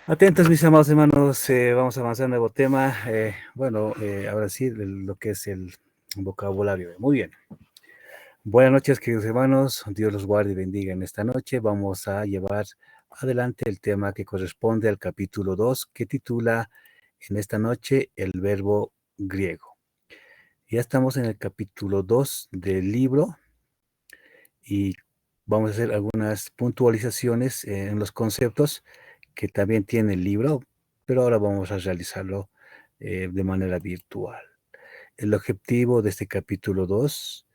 Atentos, mis amados hermanos, vamos a avanzar a un nuevo tema. Ahora sí, lo que es el vocabulario. Muy bien. Buenas noches, queridos hermanos. Dios los guarde y bendiga en esta noche. Vamos a llevar adelante el tema que corresponde al capítulo 2, que titula en esta noche el verbo griego. Ya estamos en el capítulo 2 del libro y vamos a hacer algunas puntualizaciones en los conceptos que también tiene el libro, pero ahora vamos a realizarlo de manera virtual. El objetivo de este capítulo 2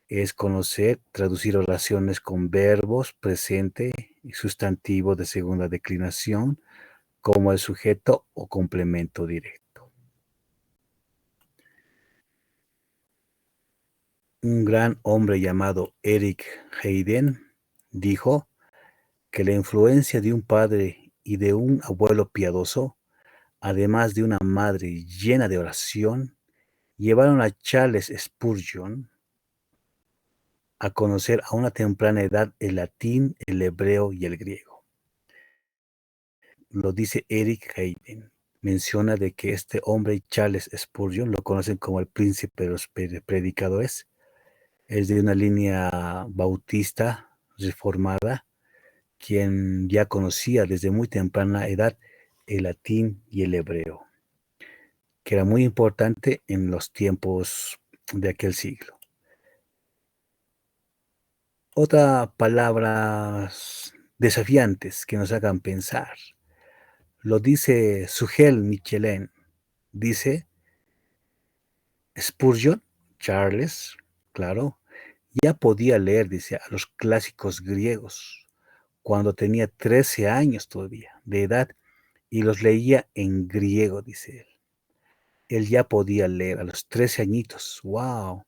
es conocer, traducir oraciones con verbos presente y sustantivo de segunda declinación como el sujeto o complemento directo. Un gran hombre llamado Eric Hayden dijo que la influencia de un padre y de un abuelo piadoso, además de una madre llena de oración, llevaron a Charles Spurgeon a conocer a una temprana edad el latín, el hebreo y el griego. Lo dice Eric Hayden. Menciona de que este hombre, Charles Spurgeon, lo conocen como el príncipe de los predicadores, es de una línea bautista reformada, quien ya conocía desde muy temprana edad el latín y el hebreo, que era muy importante en los tiempos de aquel siglo. Otra palabras desafiantes que nos hagan pensar. Lo dice Sugel Michelin. Dice Spurgeon, Charles, claro, ya podía leer, dice, a los clásicos griegos cuando tenía 13 años todavía de edad y los leía en griego, dice él. Él ya podía leer a los 13 añitos. ¡Wow!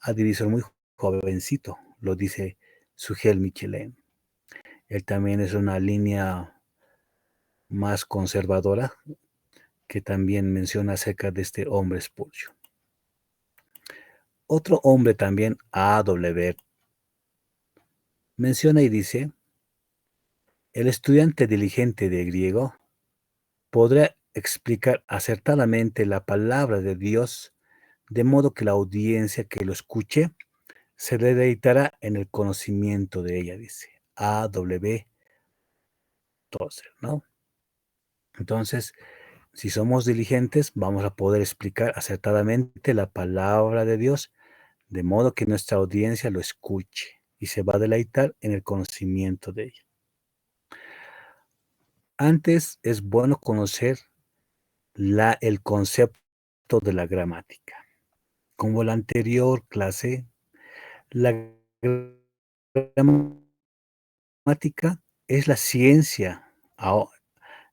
A divisor muy jovencito, lo dice Sugel Michelin. Él también es una línea más conservadora que también menciona acerca de este hombre Spurgeon. Otro hombre también, A.W., menciona y dice, el estudiante diligente de griego podrá explicar acertadamente la palabra de Dios, de modo que la audiencia que lo escuche se deleitará en el conocimiento de ella, dice A.W. Tozer, ¿no? Entonces, si somos diligentes, vamos a poder explicar acertadamente la palabra de Dios, de modo que nuestra audiencia lo escuche y se va a deleitar en el conocimiento de ella. Antes es bueno conocer el concepto de la gramática. Como la anterior clase, la gramática es la ciencia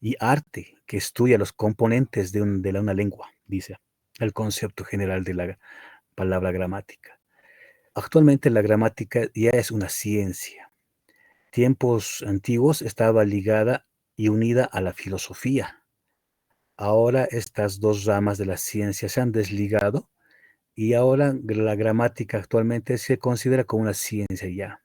y arte que estudia los componentes de una lengua, dice el concepto general de la palabra gramática. Actualmente la gramática ya es una ciencia. Tiempos antiguos estaba ligada y unida a la filosofía. Ahora estas dos ramas de la ciencia se han desligado y ahora la gramática actualmente se considera como una ciencia ya,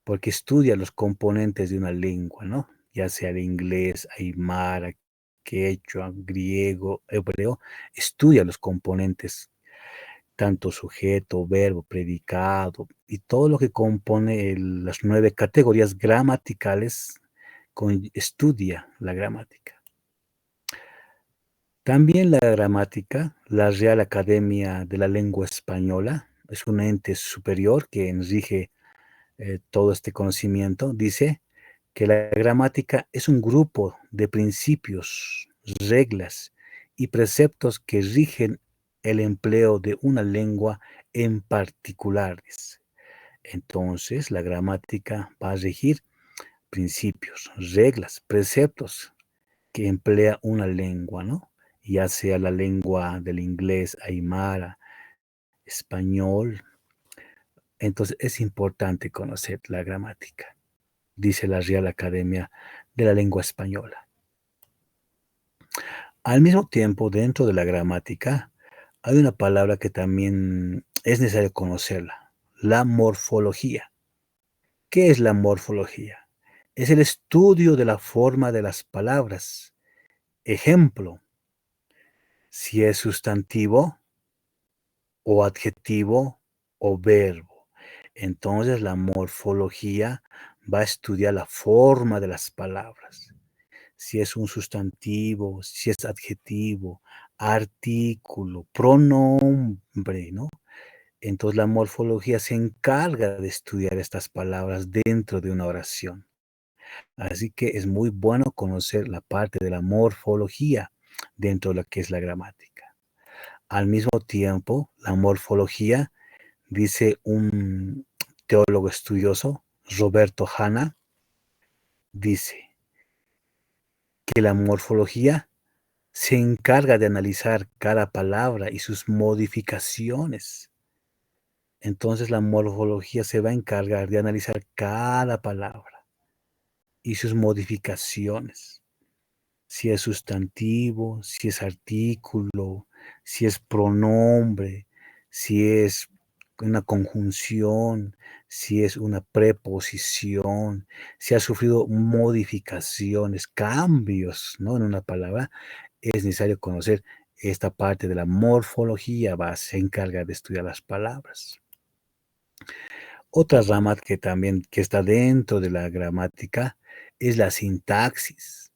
porque estudia los componentes de una lengua, ¿no? Ya sea el inglés, aymara, quechua, griego, hebreo, estudia los componentes, tanto sujeto, verbo, predicado y todo lo que compone las 9 categorías gramaticales, estudia la gramática. También la gramática, la Real Academia de la Lengua Española, es un ente superior que rige todo este conocimiento, dice que la gramática es un grupo de principios, reglas y preceptos que rigen el empleo de una lengua en particulares. Entonces, la gramática va a regir principios, reglas, preceptos que emplea una lengua, ¿no? Ya sea la lengua del inglés, aymara, español. Entonces, es importante conocer la gramática, dice la Real Academia de la Lengua Española. Al mismo tiempo, dentro de la gramática, hay una palabra que también es necesario conocerla, la morfología. ¿Qué es la morfología? Es el estudio de la forma de las palabras. Ejemplo, si es sustantivo o adjetivo o verbo. Entonces la morfología va a estudiar la forma de las palabras. Si es un sustantivo, si es adjetivo, artículo, pronombre, ¿no? Entonces la morfología se encarga de estudiar estas palabras dentro de una oración. Así que es muy bueno conocer la parte de la morfología dentro de lo que es la gramática. Al mismo tiempo, la morfología, dice un teólogo estudioso, Roberto Hanna, dice que la morfología se encarga de analizar cada palabra y sus modificaciones. Entonces la morfología se va a encargar de analizar cada palabra y sus modificaciones. Si es sustantivo, si es artículo, si es pronombre, si es una conjunción, si es una preposición, si ha sufrido modificaciones, cambios, ¿no? En una palabra, es necesario conocer esta parte de la morfología, se encarga de estudiar las palabras. Otra rama que también que está dentro de la gramática es la sintaxis.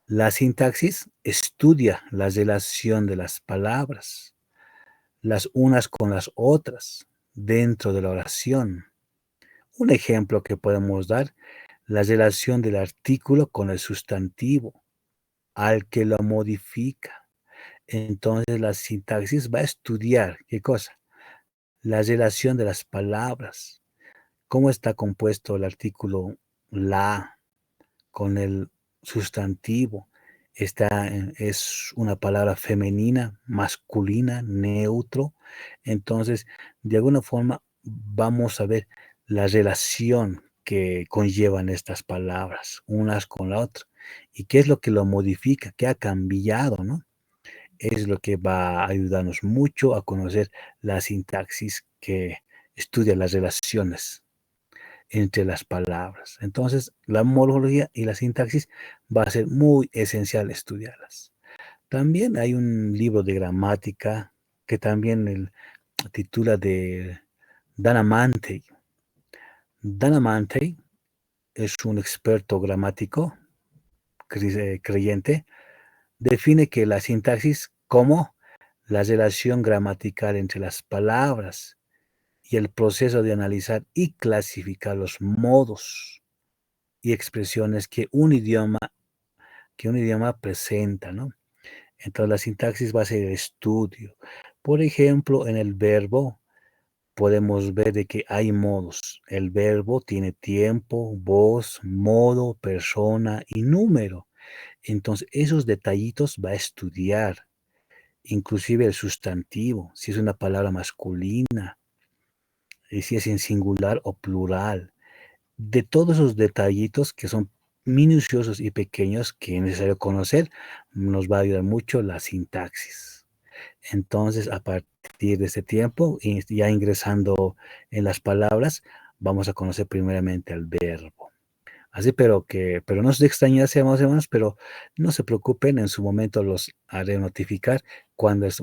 La sintaxis estudia la relación de las palabras, las unas con las otras, dentro de la oración. Un ejemplo que podemos dar, la relación del artículo con el sustantivo, al que lo modifica. Entonces la sintaxis va a estudiar, ¿qué cosa? La relación de las palabras, cómo está compuesto el artículo la con el sustantivo. Es una palabra femenina, masculina, neutro. Entonces, de alguna forma, vamos a ver la relación que conllevan estas palabras, unas con la otra. ¿Y qué es lo que lo modifica? ¿Qué ha cambiado, no? Es lo que va a ayudarnos mucho a conocer la sintaxis que estudia las relaciones entre las palabras. Entonces, la morfología y la sintaxis va a ser muy esencial estudiarlas. También hay un libro de gramática que también titula de Dana Mantey. Dana Mantey es un experto gramático creyente. Define que la sintaxis como la relación gramatical entre las palabras y el proceso de analizar y clasificar los modos y expresiones que un idioma presenta, ¿no? Entonces la sintaxis va a ser el estudio. Por ejemplo, en el verbo podemos ver de que hay modos. El verbo tiene tiempo, voz, modo, persona y número. Entonces esos detallitos va a estudiar. Inclusive el sustantivo, si es una palabra masculina, y si es en singular o plural. De todos esos detallitos que son minuciosos y pequeños que es necesario conocer, nos va a ayudar mucho la sintaxis. Entonces, a partir de este tiempo, y ya ingresando en las palabras, vamos a conocer primeramente al verbo. Así, pero no se extrañarse, amados hermanos, pero no se preocupen, en su momento los haré notificar cuando es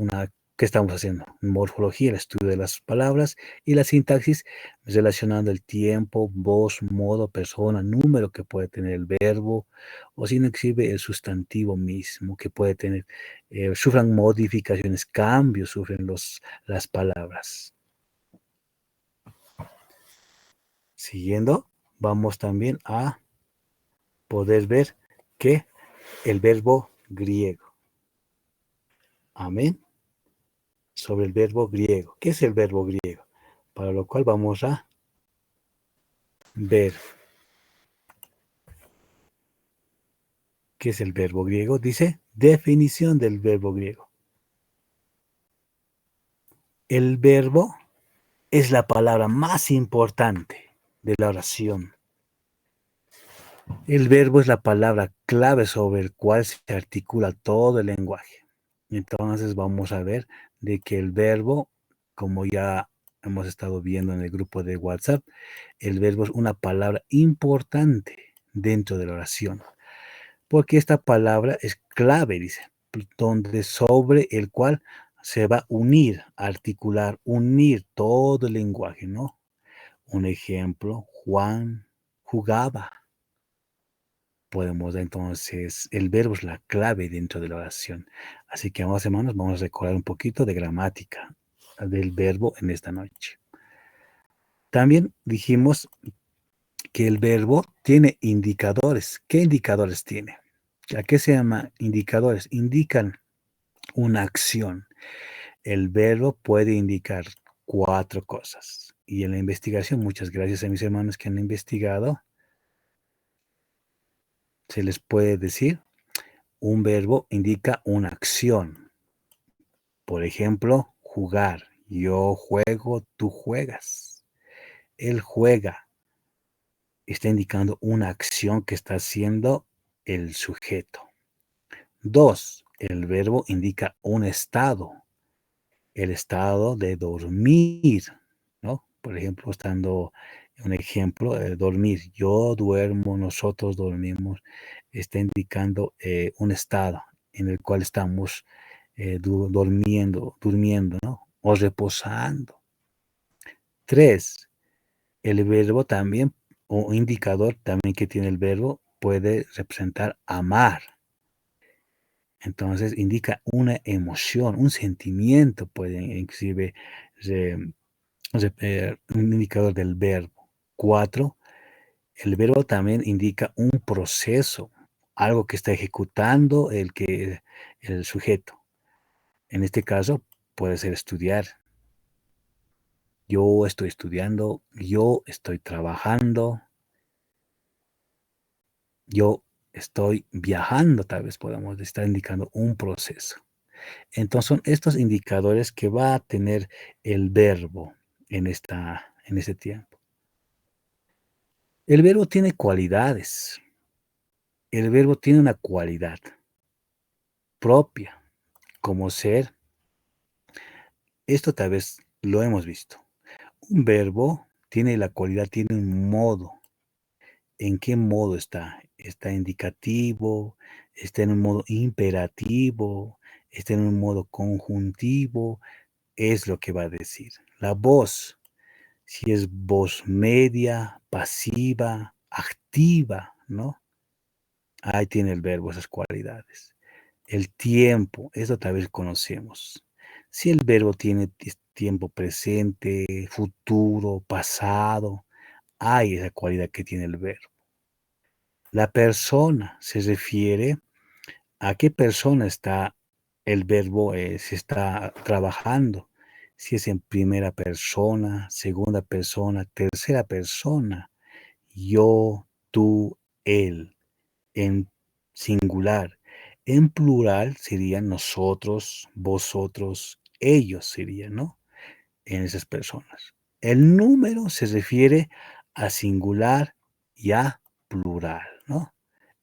¿qué estamos haciendo? Morfología, el estudio de las palabras y la sintaxis, relacionando el tiempo, voz, modo, persona, número que puede tener el verbo, o si no exhibe el sustantivo mismo que puede tener, sufran modificaciones, cambios, sufren las palabras. Siguiendo, vamos también a poder ver que el verbo griego. Amén. Sobre el verbo griego. ¿Qué es el verbo griego? Para lo cual vamos a ver qué es el verbo griego. Dice, definición del verbo griego. El verbo es la palabra más importante de la oración. El verbo es la palabra clave sobre el cual se articula todo el lenguaje. Entonces vamos a ver de que el verbo, como ya hemos estado viendo en el grupo de WhatsApp, el verbo es una palabra importante dentro de la oración, porque esta palabra es clave, dice, donde sobre el cual se va a unir, articular, unir todo el lenguaje, ¿no? Un ejemplo, Juan jugaba. Podemos entonces, el verbo es la clave dentro de la oración. Así que, amados hermanos, vamos a recordar un poquito de gramática del verbo en esta noche. También dijimos que el verbo tiene indicadores. ¿Qué indicadores tiene? ¿A qué se llama indicadores? Indican una acción. El verbo puede indicar 4 cosas. Y en la investigación, muchas gracias a mis hermanos que han investigado, se les puede decir, un verbo indica una acción. Por ejemplo, jugar. Yo juego, tú juegas. Él juega. Está indicando una acción que está haciendo el sujeto. 2. El verbo indica un estado. El estado de dormir, ¿no? Por ejemplo, estando un ejemplo, dormir. Yo duermo, nosotros dormimos. Está indicando un estado en el cual estamos durmiendo, ¿no? O reposando. 3. El verbo también, o indicador también que tiene el verbo, puede representar amar. Entonces indica una emoción, un sentimiento, puede inclusive un indicador del verbo. 4. El verbo también indica un proceso, algo que está ejecutando el sujeto. En este caso puede ser estudiar. Yo estoy estudiando, yo estoy trabajando, yo estoy viajando, tal vez podamos estar indicando un proceso. Entonces son estos indicadores que va a tener el verbo en este tiempo. El verbo tiene cualidades. El verbo tiene una cualidad propia, como ser. Esto tal vez lo hemos visto. Un verbo tiene la cualidad, tiene un modo. ¿En qué modo está? Está indicativo, está en un modo imperativo, está en un modo conjuntivo, es lo que va a decir. La voz, si es voz media, pasiva, activa, ¿no? Ahí tiene el verbo esas cualidades. El tiempo, eso tal vez conocemos. Si el verbo tiene tiempo presente, futuro, pasado, hay esa cualidad que tiene el verbo. La persona se refiere a qué persona está el verbo, se está trabajando. Si es en primera persona, segunda persona, tercera persona. Yo, tú, él. En singular. En plural serían nosotros, vosotros, ellos serían, ¿no? En esas personas. El número se refiere a singular y a plural, ¿no?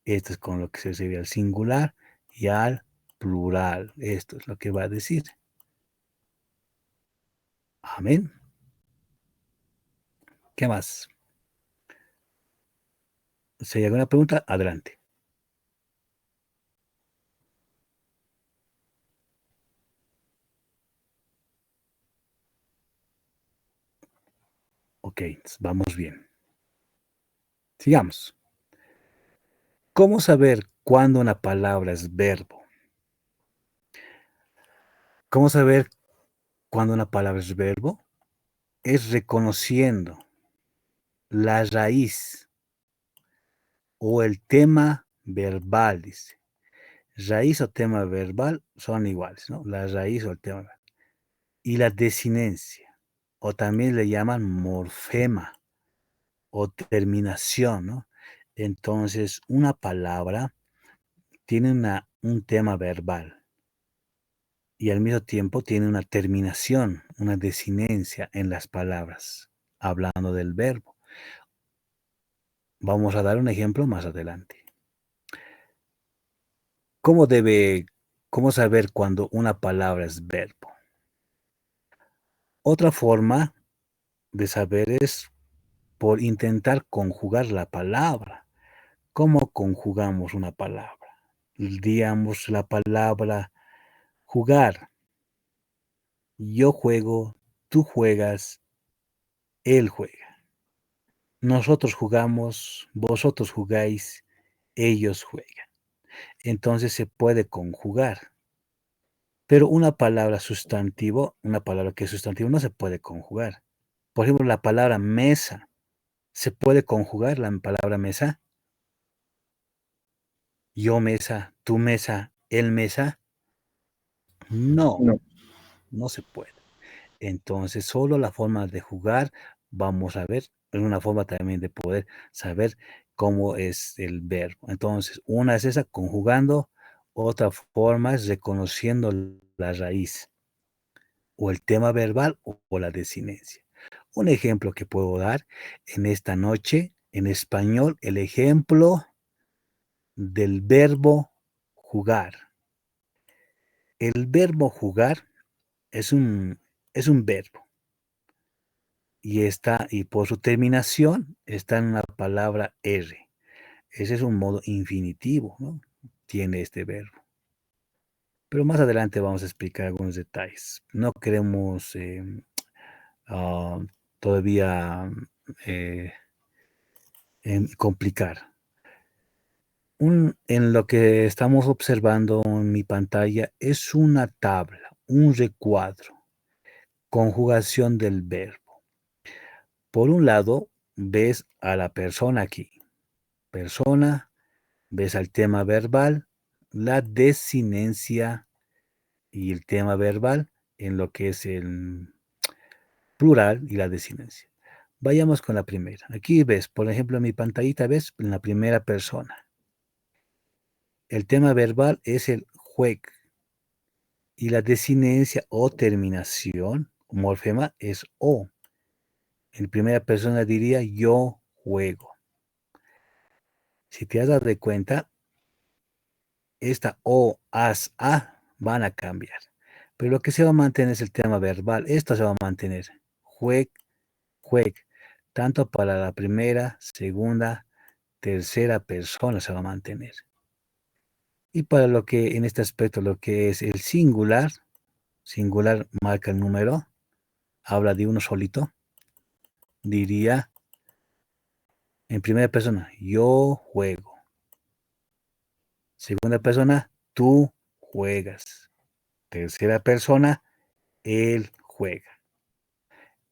Esto es con lo que se refiere al singular y al plural. Esto es lo que va a decir. Amén. ¿Qué más? Si hay alguna pregunta, adelante. Ok, vamos bien. Sigamos. ¿Cómo saber cuándo una palabra es verbo? ¿Cómo saber cuándo una palabra es verbo? Es reconociendo la raíz o el tema verbal, dice. Raíz o tema verbal son iguales, ¿no? La raíz o el tema verbal. Y la desinencia, o también le llaman morfema o terminación, ¿no? Entonces, una palabra tiene un tema verbal y al mismo tiempo tiene una terminación, una desinencia en las palabras, hablando del verbo. Vamos a dar un ejemplo más adelante. ¿Cómo cómo saber cuando una palabra es verbo? Otra forma de saber es por intentar conjugar la palabra. ¿Cómo conjugamos una palabra? Digamos la palabra jugar. Yo juego, tú juegas, él juega. Nosotros jugamos, vosotros jugáis, ellos juegan. Entonces se puede conjugar. Pero una palabra sustantivo, una palabra que es sustantivo no se puede conjugar. Por ejemplo, la palabra mesa, ¿se puede conjugar la palabra mesa? Yo mesa, tú mesa, él mesa. No, No. no se puede. Entonces, solo la forma de jugar, vamos a ver, es una forma también de poder saber cómo es el verbo. Entonces, una es esa, conjugando, otra forma es reconociendo la raíz, o el tema verbal o la desinencia. Un ejemplo que puedo dar en esta noche, en español, el ejemplo del verbo jugar. El verbo jugar es un verbo y por su terminación está en una palabra R. Ese es un modo infinitivo, ¿no? Tiene este verbo. Pero más adelante vamos a explicar algunos detalles. No queremos ah, todavía eh, complicar. En lo que estamos observando en mi pantalla es una tabla, un recuadro, conjugación del verbo. Por un lado, ves a la persona aquí, persona, ves al tema verbal, la desinencia y el tema verbal en lo que es el plural y la desinencia. Vayamos con la primera. Aquí ves, por ejemplo, en mi pantallita ves en la primera persona. El tema verbal es el jueg y la desinencia o terminación, morfema, es o. En primera persona diría yo juego. Si te has dado de cuenta, esta o, as, a van a cambiar. Pero lo que se va a mantener es el tema verbal. Esto se va a mantener. Jueg, jueg. Tanto para la primera, segunda, tercera persona se va a mantener. Y para lo que en este aspecto, lo que es el singular, singular marca el número, habla de uno solito, diría en primera persona, yo juego. Segunda persona, tú juegas. Tercera persona, él juega.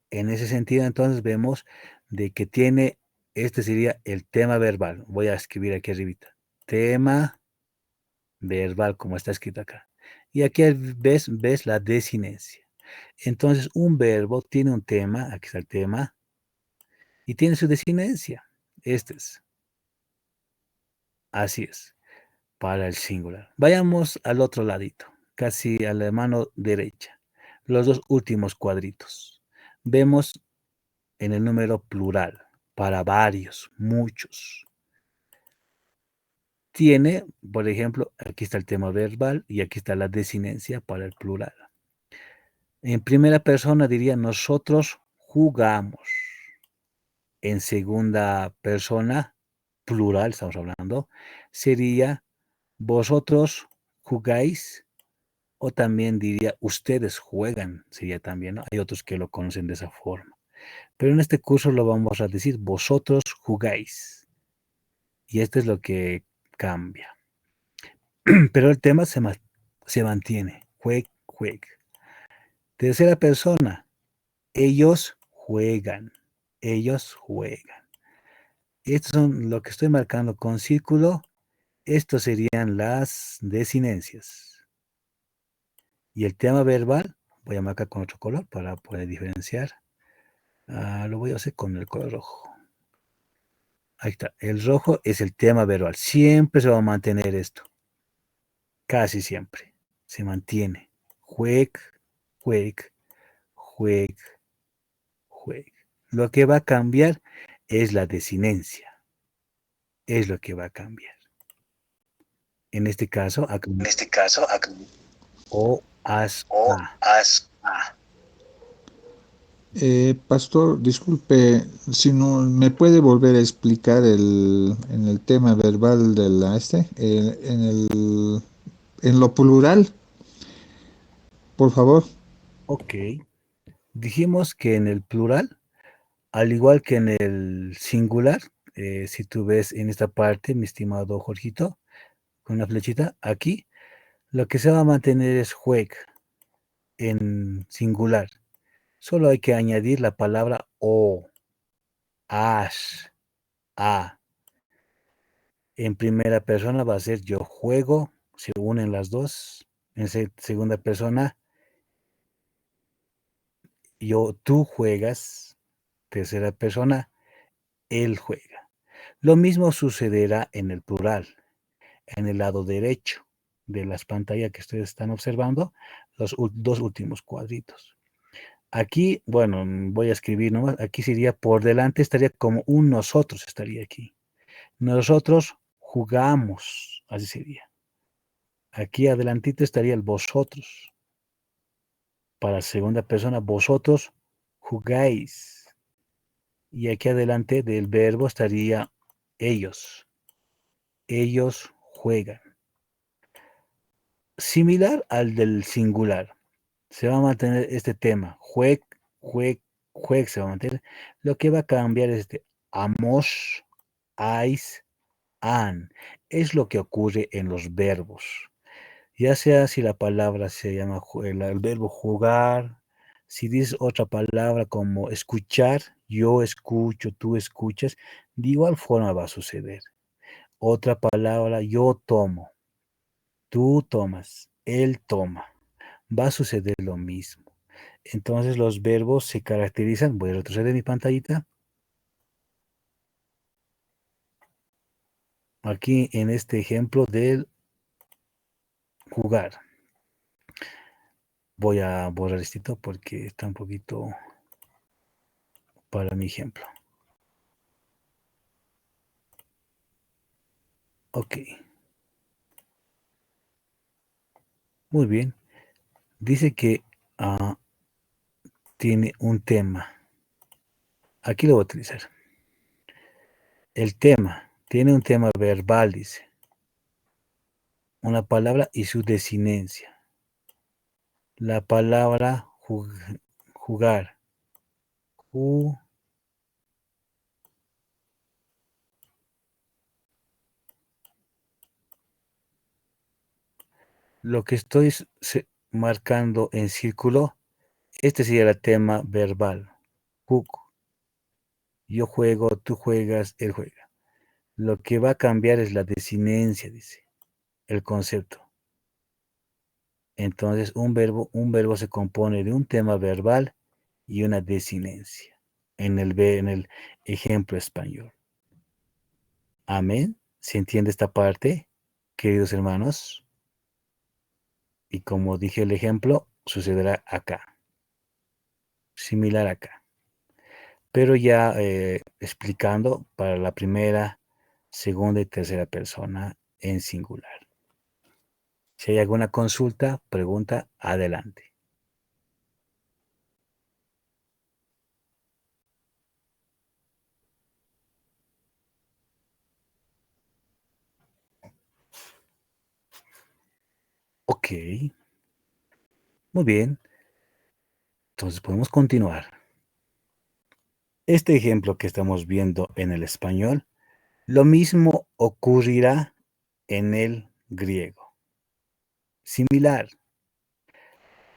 En ese sentido, entonces vemos de que tiene, este sería el tema verbal. Voy a escribir aquí arribita. Tema verbal, como está escrito acá. Y aquí ves la desinencia. Entonces, un verbo tiene un tema, aquí está el tema, y tiene su desinencia. Este es. Así es, para el singular. Vayamos al otro ladito, casi a la mano derecha. Los dos últimos cuadritos. Vemos en el número plural, para varios, muchos. Tiene, por ejemplo, aquí está el tema verbal y aquí está la desinencia para el plural. En primera persona diría nosotros jugamos. En segunda persona, plural, estamos hablando, sería vosotros jugáis o también diría ustedes juegan, sería también, ¿no? Hay otros que lo conocen de esa forma. Pero en este curso lo vamos a decir vosotros jugáis. Y esto es lo que cambia. Pero el tema se mantiene. Jueg, jueg. Tercera persona. Ellos juegan. Ellos juegan. Estos son lo que estoy marcando con círculo. Estos serían las desinencias. Y el tema verbal, voy a marcar con otro color para poder diferenciar. Lo voy a hacer con el color rojo. Ahí está. El rojo es el tema verbal. Siempre se va a mantener esto. Casi siempre. Se mantiene. Jueg, jueg, jueg, jueg. Lo que va a cambiar es la desinencia. Es lo que va a cambiar. En este caso, acá, En este caso, acá, o, as, o, a. as, a. Pastor, disculpe, si no me puede volver a explicar en el tema verbal de la en lo plural, por favor. Ok. Dijimos que en el plural, al igual que en el singular, si tú ves en esta parte, mi estimado Jorgito, con una flechita, aquí, lo que se va a mantener es jueg en singular. Solo hay que añadir la palabra o, as, a. En primera persona va a ser yo juego, se unen las dos. En segunda persona, tú juegas. Tercera persona, él juega. Lo mismo sucederá en el plural, en el lado derecho de las pantallas que ustedes están observando, los dos últimos cuadritos. Aquí, bueno, voy a escribir nomás, aquí sería por delante, estaría como un nosotros, estaría aquí. Nosotros jugamos, así sería. Aquí adelantito estaría el vosotros. Para segunda persona, vosotros jugáis. Y aquí adelante del verbo estaría ellos. Ellos juegan. Similar al del singular. Se va a mantener este tema. Jueg, jueg, jueg se va a mantener. Lo que va a cambiar es este amos, ais, an. Es lo que ocurre en los verbos. Ya sea si la palabra se llama el verbo jugar, si dices otra palabra como escuchar, yo escucho, tú escuchas, de igual forma va a suceder. Otra palabra, yo tomo, tú tomas, él toma. Va a suceder lo mismo. Entonces los verbos se caracterizan, voy a retroceder mi pantallita, aquí en este ejemplo del jugar. Voy a borrar esto porque está un poquito para mi ejemplo. Ok, muy bien. Dice que tiene un tema. Aquí lo voy a utilizar. El tema tiene un tema verbal, dice. Una palabra y su desinencia. La palabra jugar. Ju- lo que estoy marcando en círculo, este sería el tema verbal. Jug. Yo juego, tú juegas, él juega. Lo que va a cambiar es la desinencia, dice el concepto. Entonces, un verbo se compone de un tema verbal y una desinencia en el ejemplo español. Amén. ¿Se entiende esta parte, queridos hermanos? Y como dije el ejemplo, sucederá acá, similar acá. Pero ya explicando para la primera, segunda y tercera persona en singular. Si hay alguna consulta, pregunta, adelante. Ok, muy bien. Entonces podemos continuar. Este ejemplo que estamos viendo en el español, lo mismo ocurrirá en el griego. Similar.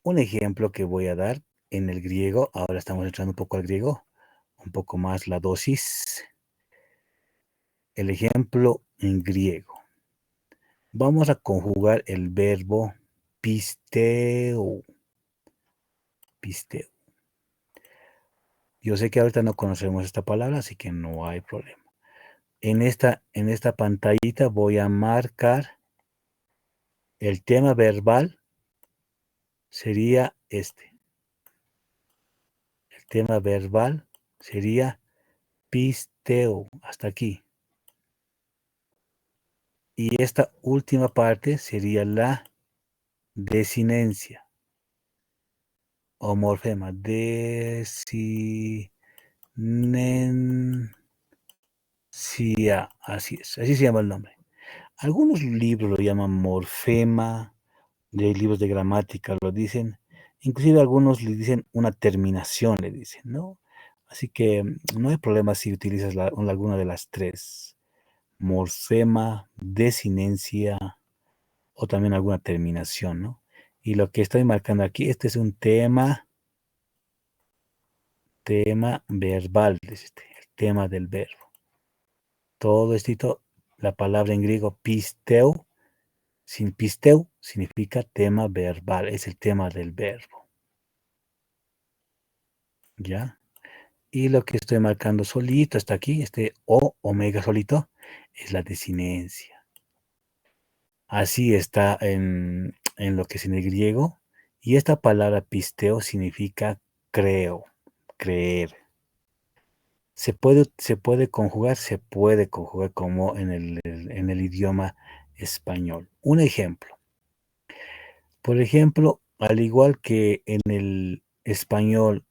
Un ejemplo que voy a dar en el griego, ahora estamos entrando un poco al griego, un poco más la dosis. El ejemplo en griego. Vamos a conjugar el verbo pisteo. Pisteo. Yo sé que ahorita no conocemos esta palabra, así que no hay problema. En esta pantallita voy a marcar el tema verbal, sería este. El tema verbal sería pisteo, hasta aquí. Y esta última parte sería la desinencia. o morfema. Desinencia. Así es, así se llama el nombre. Algunos libros lo llaman morfema, de libros de gramática lo dicen, inclusive algunos le dicen una terminación, le dicen, ¿no? Así que no hay problema si utilizas alguna de las tres, morfema, desinencia o también alguna terminación, ¿no? Y lo que estoy marcando aquí, este es un tema verbal, el tema del verbo. Todo esto, la palabra en griego pisteu, sin pisteu significa tema verbal, es el tema del verbo, ¿ya? Y lo que estoy marcando solito hasta aquí, este O, omega solito, es la desinencia. Así está en lo que es en el griego. Y esta palabra pisteo significa creo, creer. Se puede conjugar como en el idioma español. Un ejemplo. Por ejemplo, al igual que en el español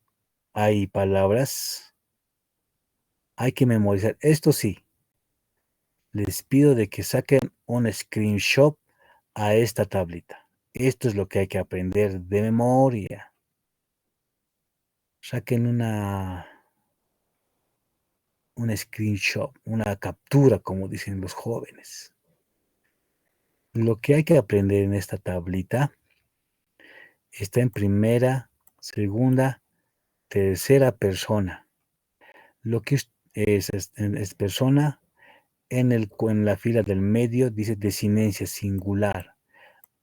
hay palabras, hay que memorizar. Esto sí, les pido de que saquen un screenshot a esta tablita. Esto es lo que hay que aprender de memoria. Saquen un screenshot, una captura, como dicen los jóvenes. Lo que hay que aprender en esta tablita está en primera, segunda, tercera persona. Lo que es persona en la fila del medio dice desinencia singular.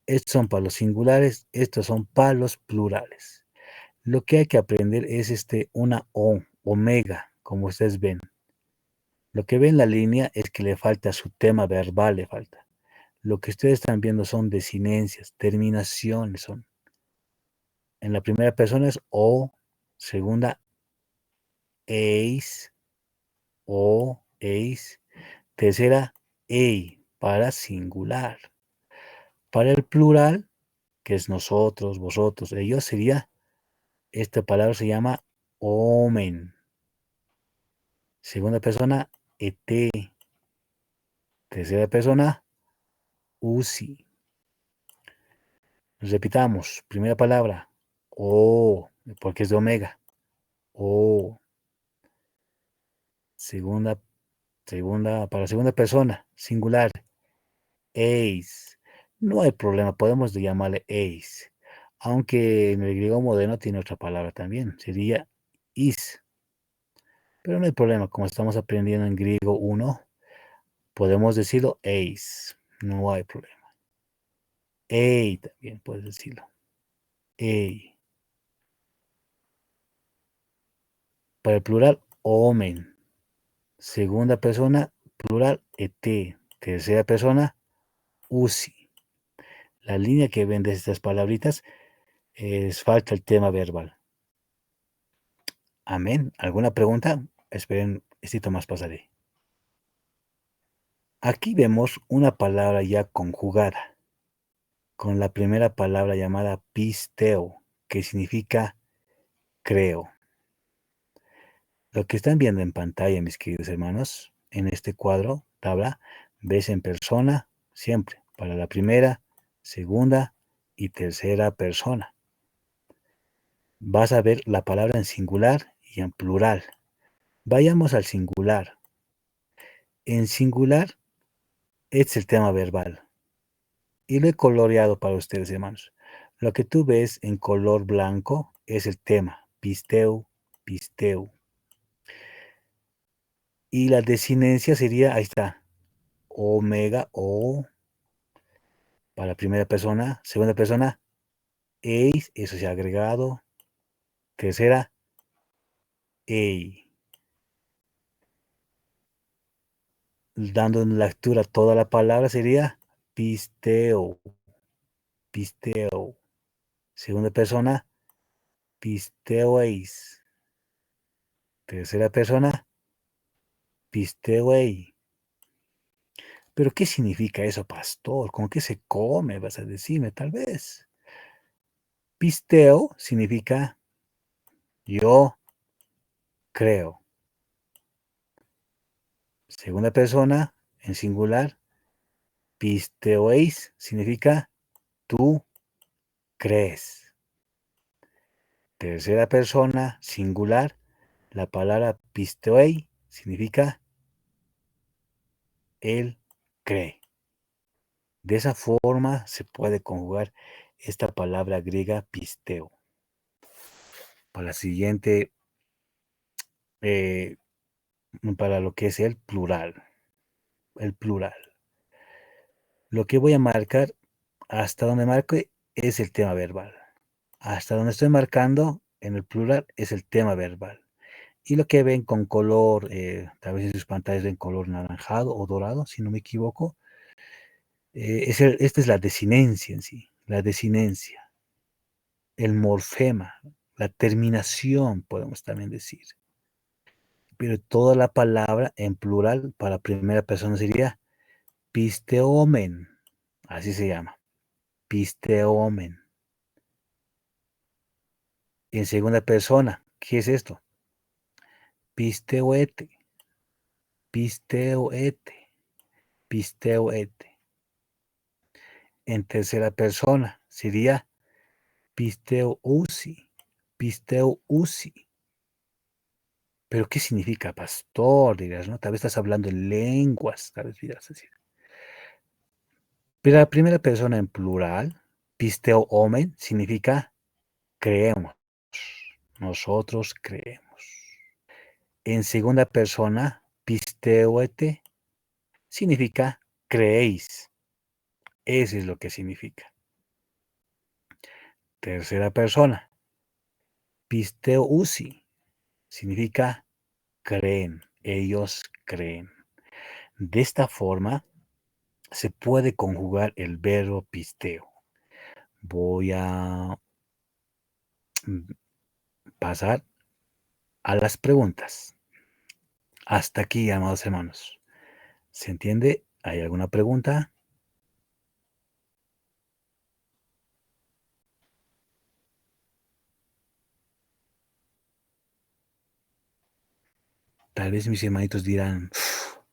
Estos son para los singulares, estos son para los plurales. Lo que hay que aprender es una O, omega, como ustedes ven. Lo que ven en la línea es que le falta su tema verbal, le falta. Lo que ustedes están viendo son desinencias, terminaciones son. En la primera persona es O, segunda eis, O, eis, tercera ei, para singular. Para el plural, que es nosotros, vosotros, ellos, esta palabra se llama omen. Segunda persona, ete. Tercera persona, usi. Repitamos. Primera palabra, o, porque es de omega. O. Para segunda persona, singular, eis. No hay problema, podemos llamarle eis. Aunque en el griego moderno tiene otra palabra también, sería is. Pero no hay problema, como estamos aprendiendo en griego 1, podemos decirlo eis. No hay problema. Ei también puedes decirlo. Ei. Para el plural, omen. Segunda persona, plural, ete. Tercera persona, usi. La línea que ven de estas palabritas falta el tema verbal. Amén. ¿Alguna pregunta? Esperen, esto más pasaré. Aquí vemos una palabra ya conjugada con la primera palabra llamada pisteo, que significa creo. Lo que están viendo en pantalla, mis queridos hermanos, en este cuadro, tabla, ves en persona siempre, para la primera, segunda y tercera persona. Vas a ver la palabra en singular y en plural. Vayamos al singular. En singular es el tema verbal. Y lo he coloreado para ustedes, hermanos. Lo que tú ves en color blanco es el tema. Pisteu, pisteu. Y la desinencia sería, ahí está, omega o para primera persona, segunda persona, eis, eso se ha agregado. Tercera, ei. Dando en lectura toda la palabra sería pisteo, pisteo. Segunda persona, pisteueis. Tercera persona, pisteuei. Pero ¿qué significa eso, pastor? ¿Con qué se come? Vas a decirme, tal vez. Pisteo significa yo creo. Segunda persona, en singular, pisteois significa tú crees. Tercera persona, singular, la palabra pisteoi significa él cree. De esa forma se puede conjugar esta palabra griega pisteo. Para la siguiente, eh, para lo que es el plural. El plural. Lo que voy a marcar, hasta donde marque, es el tema verbal. Hasta donde estoy marcando, en el plural, es el tema verbal. Y lo que ven con color, tal vez en sus pantallas ven color naranjado o dorado, si no me equivoco, esta es la desinencia en sí, la desinencia, el morfema, la terminación, podemos también decir. Pero toda la palabra en plural para primera persona sería pisteomen, así se llama, pisteomen. En segunda persona, ¿qué es esto? Pisteuete, pisteuete, pisteuete. En tercera persona sería pisteusi, pisteusi. ¿Pero qué significa pastor? Dirás, ¿no? Tal vez estás hablando en lenguas, tal vez dirás así. Pero la primera persona en plural, pisteo omen, significa creemos. Nosotros creemos. En segunda persona, pisteuete, significa creéis. Eso es lo que significa. Tercera persona, pisteusi, significa creen. Ellos creen. De esta forma se puede conjugar el verbo pisteo. Voy a pasar a las preguntas. Hasta aquí, amados hermanos. ¿Se entiende? ¿Hay alguna pregunta? Tal vez mis hermanitos dirán,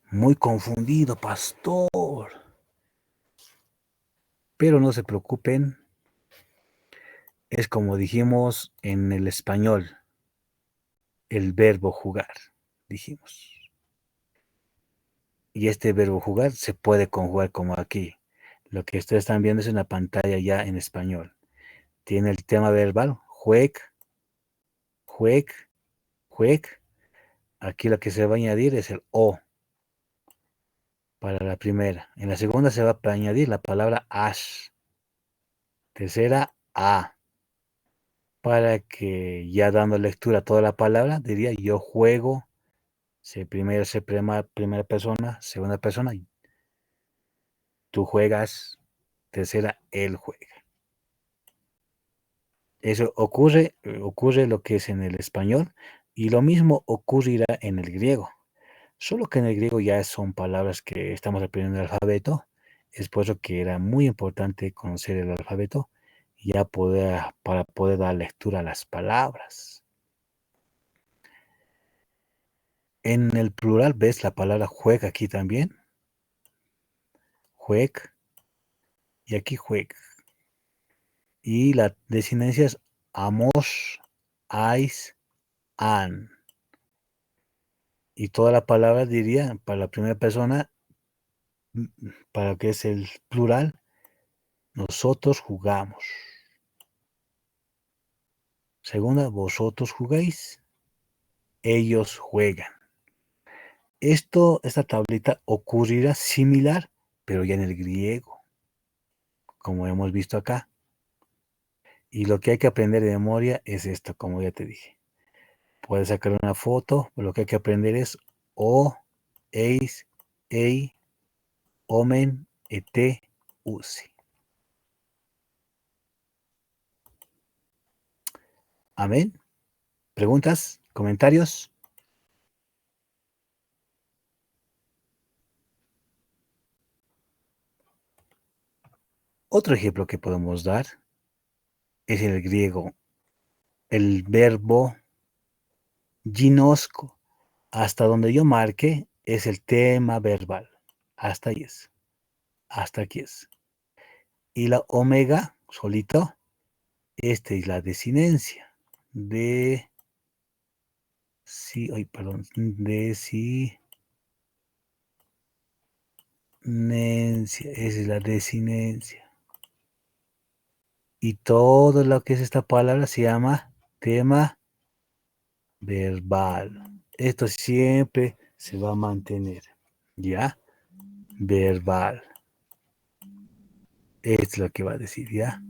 muy confundido, pastor. Pero no se preocupen, es como dijimos en el español, el verbo jugar, dijimos. Y este verbo jugar se puede conjugar como aquí. Lo que ustedes están viendo es una pantalla ya en español. Tiene el tema verbal, jueg, jueg, jueg. Aquí lo que se va a añadir es el o para la primera. En la segunda se va a añadir la palabra ash. Tercera, a. Para que ya dando lectura a toda la palabra, diría yo juego. Primero se primera persona, segunda persona, tú juegas. Tercera, él juega. Eso ocurre lo que es en el español y lo mismo ocurrirá en el griego. Solo que en el griego ya son palabras que estamos aprendiendo el alfabeto. Es por eso que era muy importante conocer el alfabeto ya para poder dar lectura a las palabras. En el plural ves la palabra juega aquí también. Jueg y aquí jueg. Y la desinencia es amos, ais, an. Y toda la palabra diría para la primera persona, para que es el plural, nosotros jugamos. Segunda, vosotros jugáis, ellos juegan. Esta tablita ocurrirá similar, pero ya en el griego, como hemos visto acá. Y lo que hay que aprender de memoria es esto, como ya te dije. Puedes sacar una foto, pero lo que hay que aprender es o, eis, ei, omen, ete, usi. Amén. ¿Preguntas? ¿Comentarios? Otro ejemplo que podemos dar es el griego, el verbo ginosco. Hasta donde yo marque es el tema verbal. Hasta ahí es. Hasta aquí es. Y la omega, solito, esta es la desinencia. Desinencia, esa es la desinencia. Y todo lo que es esta palabra se llama tema verbal. Esto siempre se va a mantener, ¿ya? Verbal. Es lo que va a decir, ¿ya?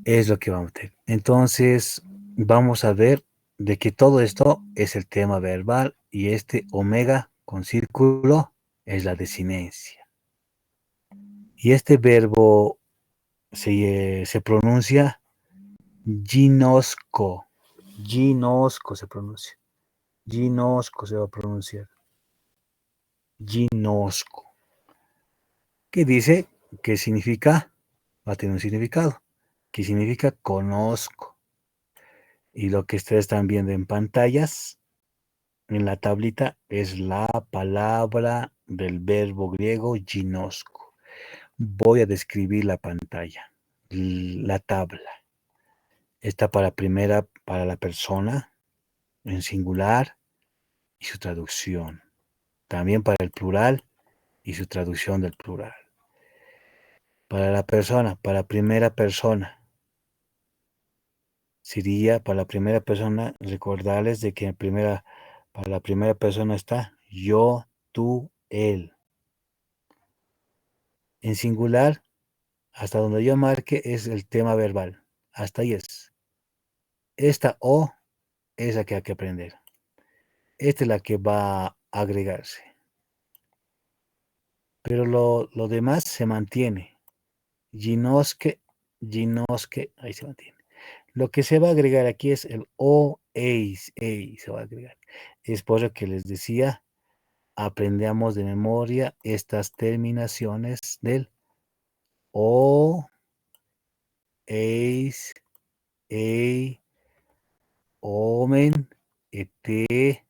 Es lo que vamos a tener. Entonces, vamos a ver de que todo esto es el tema verbal y este omega con círculo es la desinencia. Y este verbo se pronuncia ginosco. Ginosco se pronuncia. Ginosco se va a pronunciar. Ginosco. ¿Qué dice? ¿Qué significa? Va a tener un significado. ¿Qué significa? Conozco. Y lo que ustedes están viendo en pantallas, en la tablita, es la palabra del verbo griego ginosco. Voy a describir la pantalla, la tabla. Está para la persona, en singular, y su traducción. También para el plural y su traducción del plural. Para la persona, para primera persona. Sería para la primera persona recordarles de que para la primera persona está yo, tú, él. En singular, hasta donde yo marque es el tema verbal. Hasta ahí es. Esta O es la que hay que aprender. Esta es la que va a agregarse. Pero lo demás se mantiene. Ginosque, ginosque, ahí se mantiene. Lo que se va a agregar aquí es el o, eis, se va a agregar. Es por lo que les decía, aprendamos de memoria estas terminaciones del o, eis, ei, omen, ete,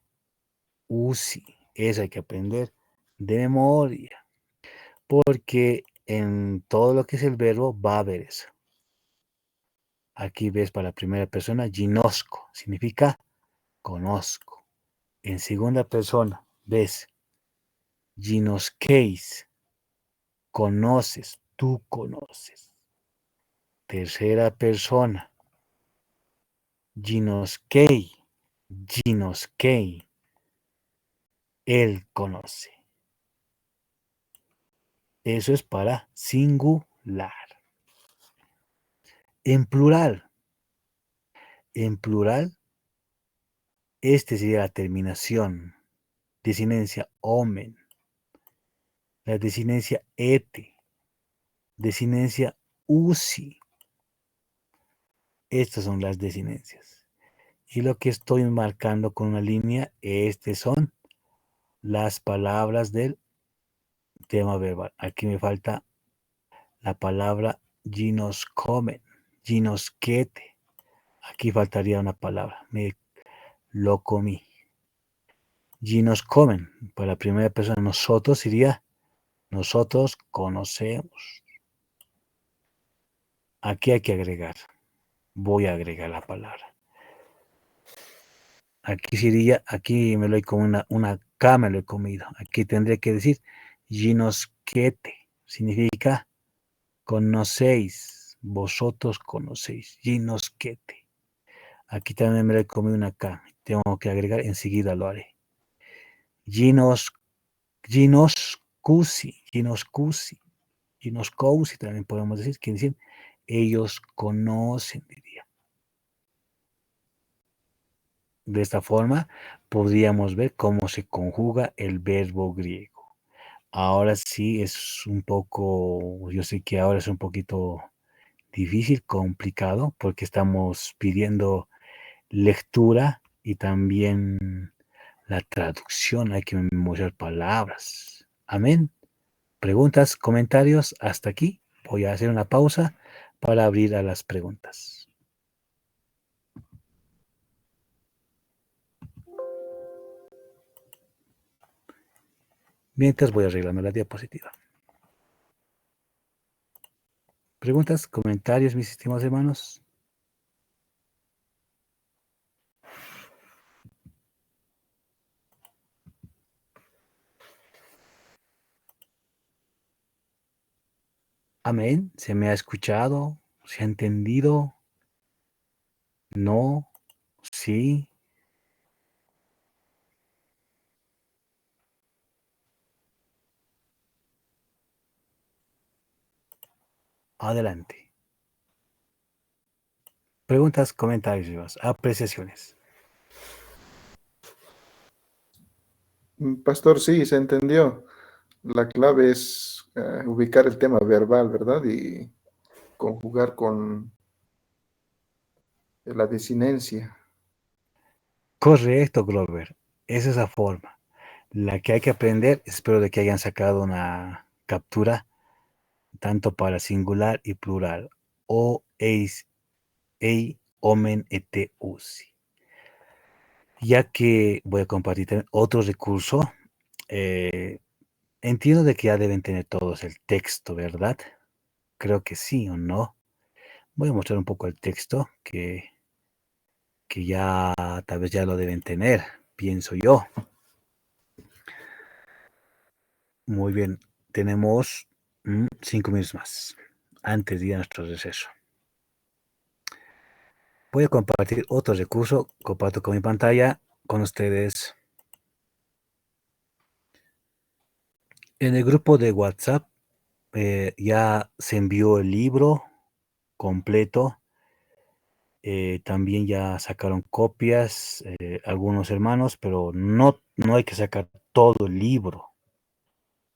usi. Eso hay que aprender de memoria. Porque en todo lo que es el verbo va a haber eso. Aquí ves para la primera persona, ginosco, significa conozco. En segunda persona, ves, ginosqueis, conoces, tú conoces. Tercera persona, ginosquei, ginosquei, él conoce. Eso es para singular. En plural, este sería la terminación. Desinencia omen. La desinencia ete. Desinencia usi. Estas son las desinencias. Y lo que estoy marcando con una línea, estas son las palabras del tema verbal. Aquí me falta la palabra ginoscomen, ginosquete. Aquí faltaría una palabra. Me lo comí. Ginoscomen, para la primera persona, nosotros sería nosotros conocemos. Aquí hay que agregar. Voy a agregar la palabra. Aquí sería, aquí me lo he comido, una K me lo he comido. Aquí tendría que decir ginosquete. Significa conocéis, vosotros conocéis. Ginosquete. Aquí también me lo he comido una K. Tengo que agregar, enseguida lo haré. Ginoscusi, ginoscusi. Ginoscousi también podemos decir, que dicen, ellos conocen, diría. De esta forma podríamos ver cómo se conjuga el verbo griego. Ahora sí es un poco, yo sé que ahora es un poquito difícil, complicado, porque estamos pidiendo lectura y también la traducción. Hay que memorizar palabras. Amén. Preguntas, comentarios, hasta aquí. Voy a hacer una pausa para abrir a las preguntas. Mientras voy arreglando la diapositiva. ¿Preguntas, comentarios, mis estimados hermanos? Amén. ¿Se me ha escuchado? ¿Se ha entendido? ¿No? ¿Sí? Adelante. Preguntas, comentarios, apreciaciones. Pastor, sí, se entendió. La clave es ubicar el tema verbal, ¿verdad? Y conjugar con la desinencia. Correcto, Glover. Es esa forma. La que hay que aprender, espero de que hayan sacado una captura, tanto para singular y plural. O, eis, ei, omen, et, usi. Ya que voy a compartir también otro recurso, entiendo de que ya deben tener todos el texto, ¿verdad? Creo que sí o no. Voy a mostrar un poco el texto que ya tal vez ya lo deben tener, pienso yo. Muy bien, tenemos 5 minutos más antes de ir a nuestro receso. Voy a compartir otro recurso, comparto con mi pantalla con ustedes. En el grupo de WhatsApp ya se envió el libro completo. También ya sacaron copias algunos hermanos, pero no hay que sacar todo el libro.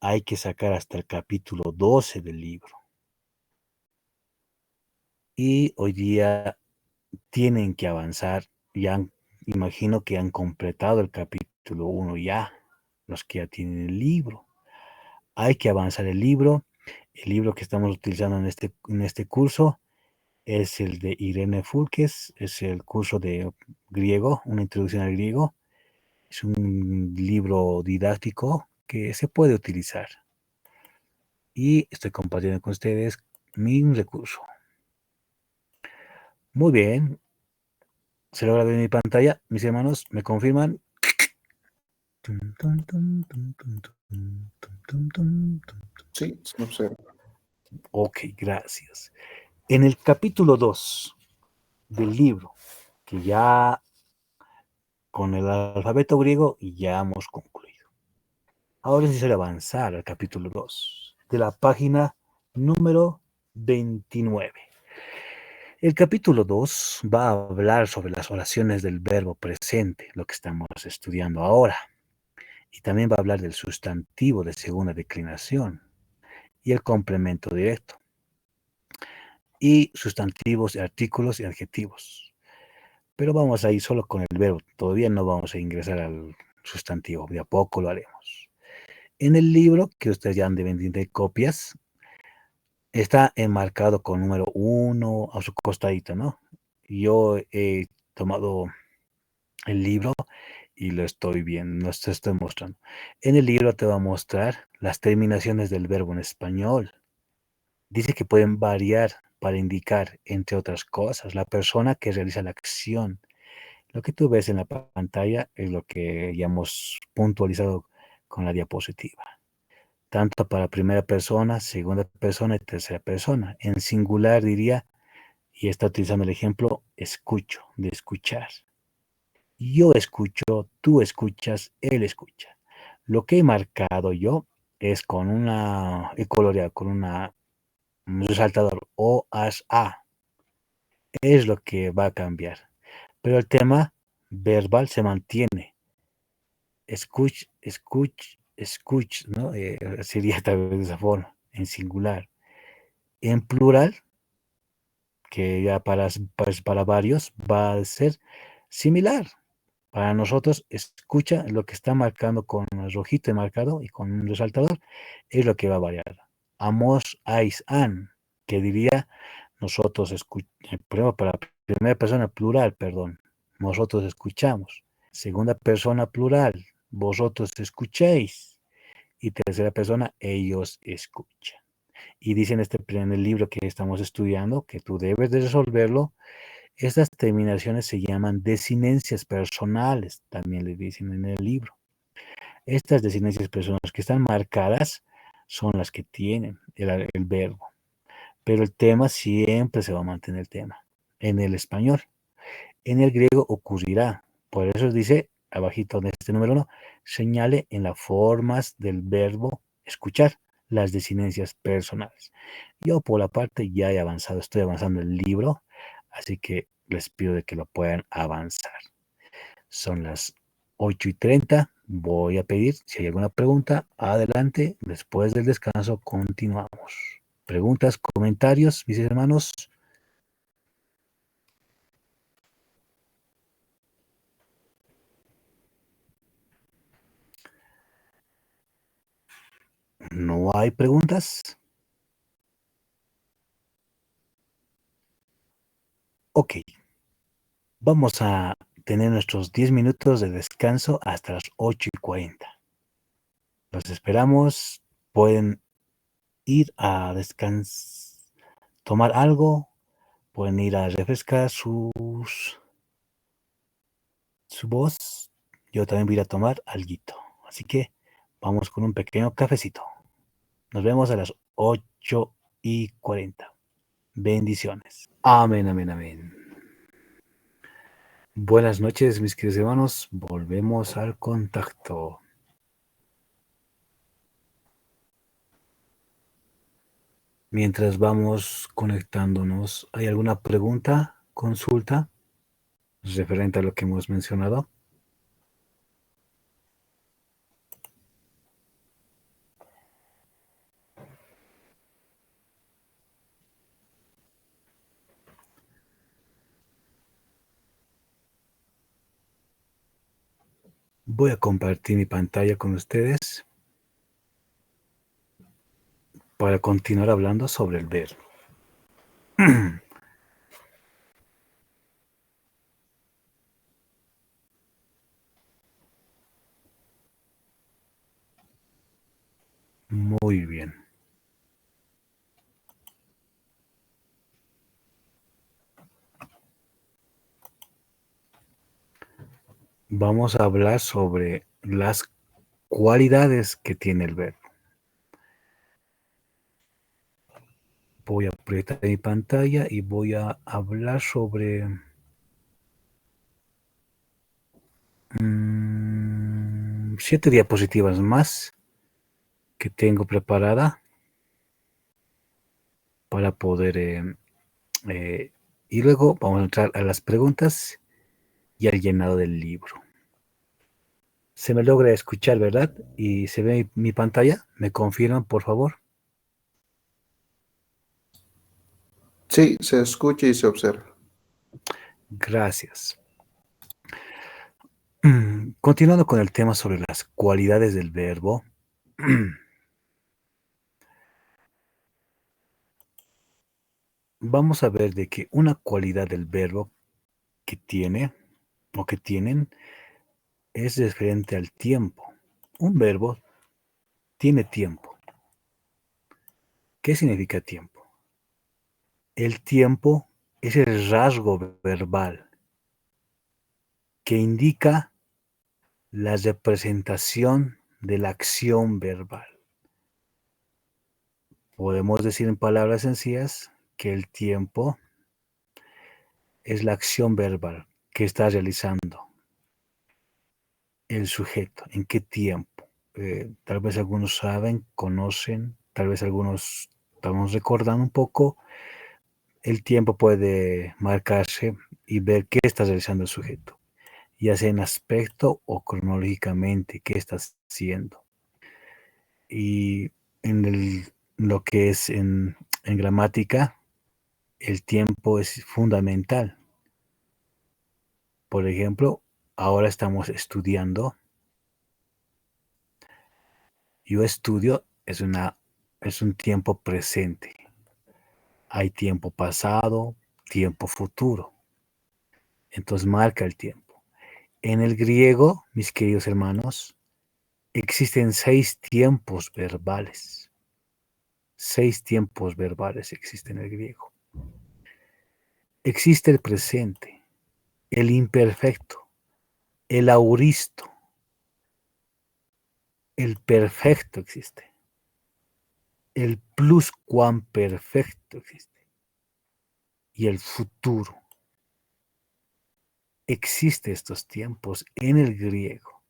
Hay que sacar hasta el capítulo 12 del libro. Y hoy día tienen que avanzar. Imagino que han completado el capítulo 1 ya, los que ya tienen el libro. Hay que avanzar el libro. El libro que estamos utilizando en este curso es el de Irene Fulques, es el curso de griego, una introducción al griego. Es un libro didáctico que se puede utilizar. Y estoy compartiendo con ustedes mi recurso. Muy bien. Se logra ver en mi pantalla. Mis hermanos, ¿me confirman? Sí, se observa. Ok, gracias. En el capítulo 2 del libro, que ya con el alfabeto griego ya hemos concluido. Ahora es necesario avanzar al capítulo 2 de la página número 29. El capítulo 2 va a hablar sobre las oraciones del verbo presente, lo que estamos estudiando ahora. Y también va a hablar del sustantivo de segunda declinación y el complemento directo. Y sustantivos, artículos y adjetivos. Pero vamos a ir solo con el verbo. Todavía no vamos a ingresar al sustantivo. De a poco lo haremos. En el libro, que ustedes ya han de tener copias, está enmarcado con número 1 a su costadito, ¿no? Yo he tomado el libro y lo estoy viendo, lo estoy mostrando. En el libro te va a mostrar las terminaciones del verbo en español. Dice que pueden variar para indicar, entre otras cosas, la persona que realiza la acción. Lo que tú ves en la pantalla es lo que ya hemos puntualizado con la diapositiva. Tanto para primera persona, segunda persona y tercera persona. En singular diría, y está utilizando el ejemplo, escucho, de escuchar. Yo escucho, tú escuchas, él escucha. Lo que he marcado yo es con he coloreado con un resaltador O, as, A. Es lo que va a cambiar. Pero el tema verbal se mantiene. Escuch, escuch, escuch, ¿no? Sería tal vez de esa forma, en singular. En plural, que ya para varios va a ser similar. Para nosotros, escucha lo que está marcando con un rojito marcado y con un resaltador, es lo que va a variar. Amos, ais, an, que diría, nosotros escuchamos, para primera persona plural, perdón, nosotros escuchamos. Segunda persona plural, vosotros escuchéis. Y tercera persona, ellos escuchan. Y dice en el libro que estamos estudiando, que tú debes de resolverlo. Estas terminaciones se llaman desinencias personales, también le dicen en el libro. Estas desinencias personales que están marcadas son las que tienen el verbo. Pero el tema siempre se va a mantener el tema. En el español. En el griego ocurrirá. Por eso dice, abajito de este número 1, señale en las formas del verbo escuchar las desinencias personales. Yo por la parte ya he avanzado, estoy avanzando el libro, así que les pido de que lo puedan avanzar. Son las 8:30. Voy a pedir, si hay alguna pregunta, adelante. Después del descanso continuamos. Preguntas, comentarios, mis hermanos. ¿No hay preguntas? Ok. Vamos a tener nuestros 10 minutos de descanso hasta las 8:40. Los esperamos. Pueden ir a descansar, tomar algo, pueden ir a refrescar su voz. Yo también voy a ir a tomar alguito. Así que vamos con un pequeño cafecito. Nos vemos a las 8:40. Bendiciones. Amén, amén, amén. Buenas noches, mis queridos hermanos. Volvemos al contacto. Mientras vamos conectándonos, ¿hay alguna pregunta, consulta referente a lo que hemos mencionado? Voy a compartir mi pantalla con ustedes para continuar hablando sobre el verbo. Muy bien. Vamos a hablar sobre las cualidades que tiene el verbo. Voy a apretar mi pantalla y voy a hablar sobre 7 diapositivas más que tengo preparada para poder y luego vamos a entrar a las preguntas y al llenado del libro. Se me logra escuchar, ¿verdad? ¿Y se ve mi pantalla? ¿Me confirman, por favor? Sí, se escucha y se observa. Gracias. Continuando con el tema sobre las cualidades del verbo. Vamos a ver de que una cualidad del verbo que tiene o que tienen es referente al tiempo. Un verbo tiene tiempo. ¿Qué significa tiempo? El tiempo es el rasgo verbal que indica la representación de la acción verbal. Podemos decir en palabras sencillas que el tiempo es la acción verbal que está realizando el sujeto. ¿En qué tiempo? Tal vez algunos saben, conocen, tal vez algunos estamos recordando un poco. El tiempo puede marcarse y ver qué está realizando el sujeto, ya sea en aspecto o cronológicamente, qué está haciendo. Y lo que es en gramática, el tiempo es fundamental. Por ejemplo, ahora estamos estudiando. Yo estudio es un tiempo presente. Hay tiempo pasado, tiempo futuro. Entonces marca el tiempo. En el griego, mis queridos hermanos, existen 6 tiempos verbales. 6 tiempos verbales existen en el griego. Existe el presente, el imperfecto, el auristo, el perfecto existe, el pluscuamperfecto existe y el futuro. Existen estos tiempos en el griego.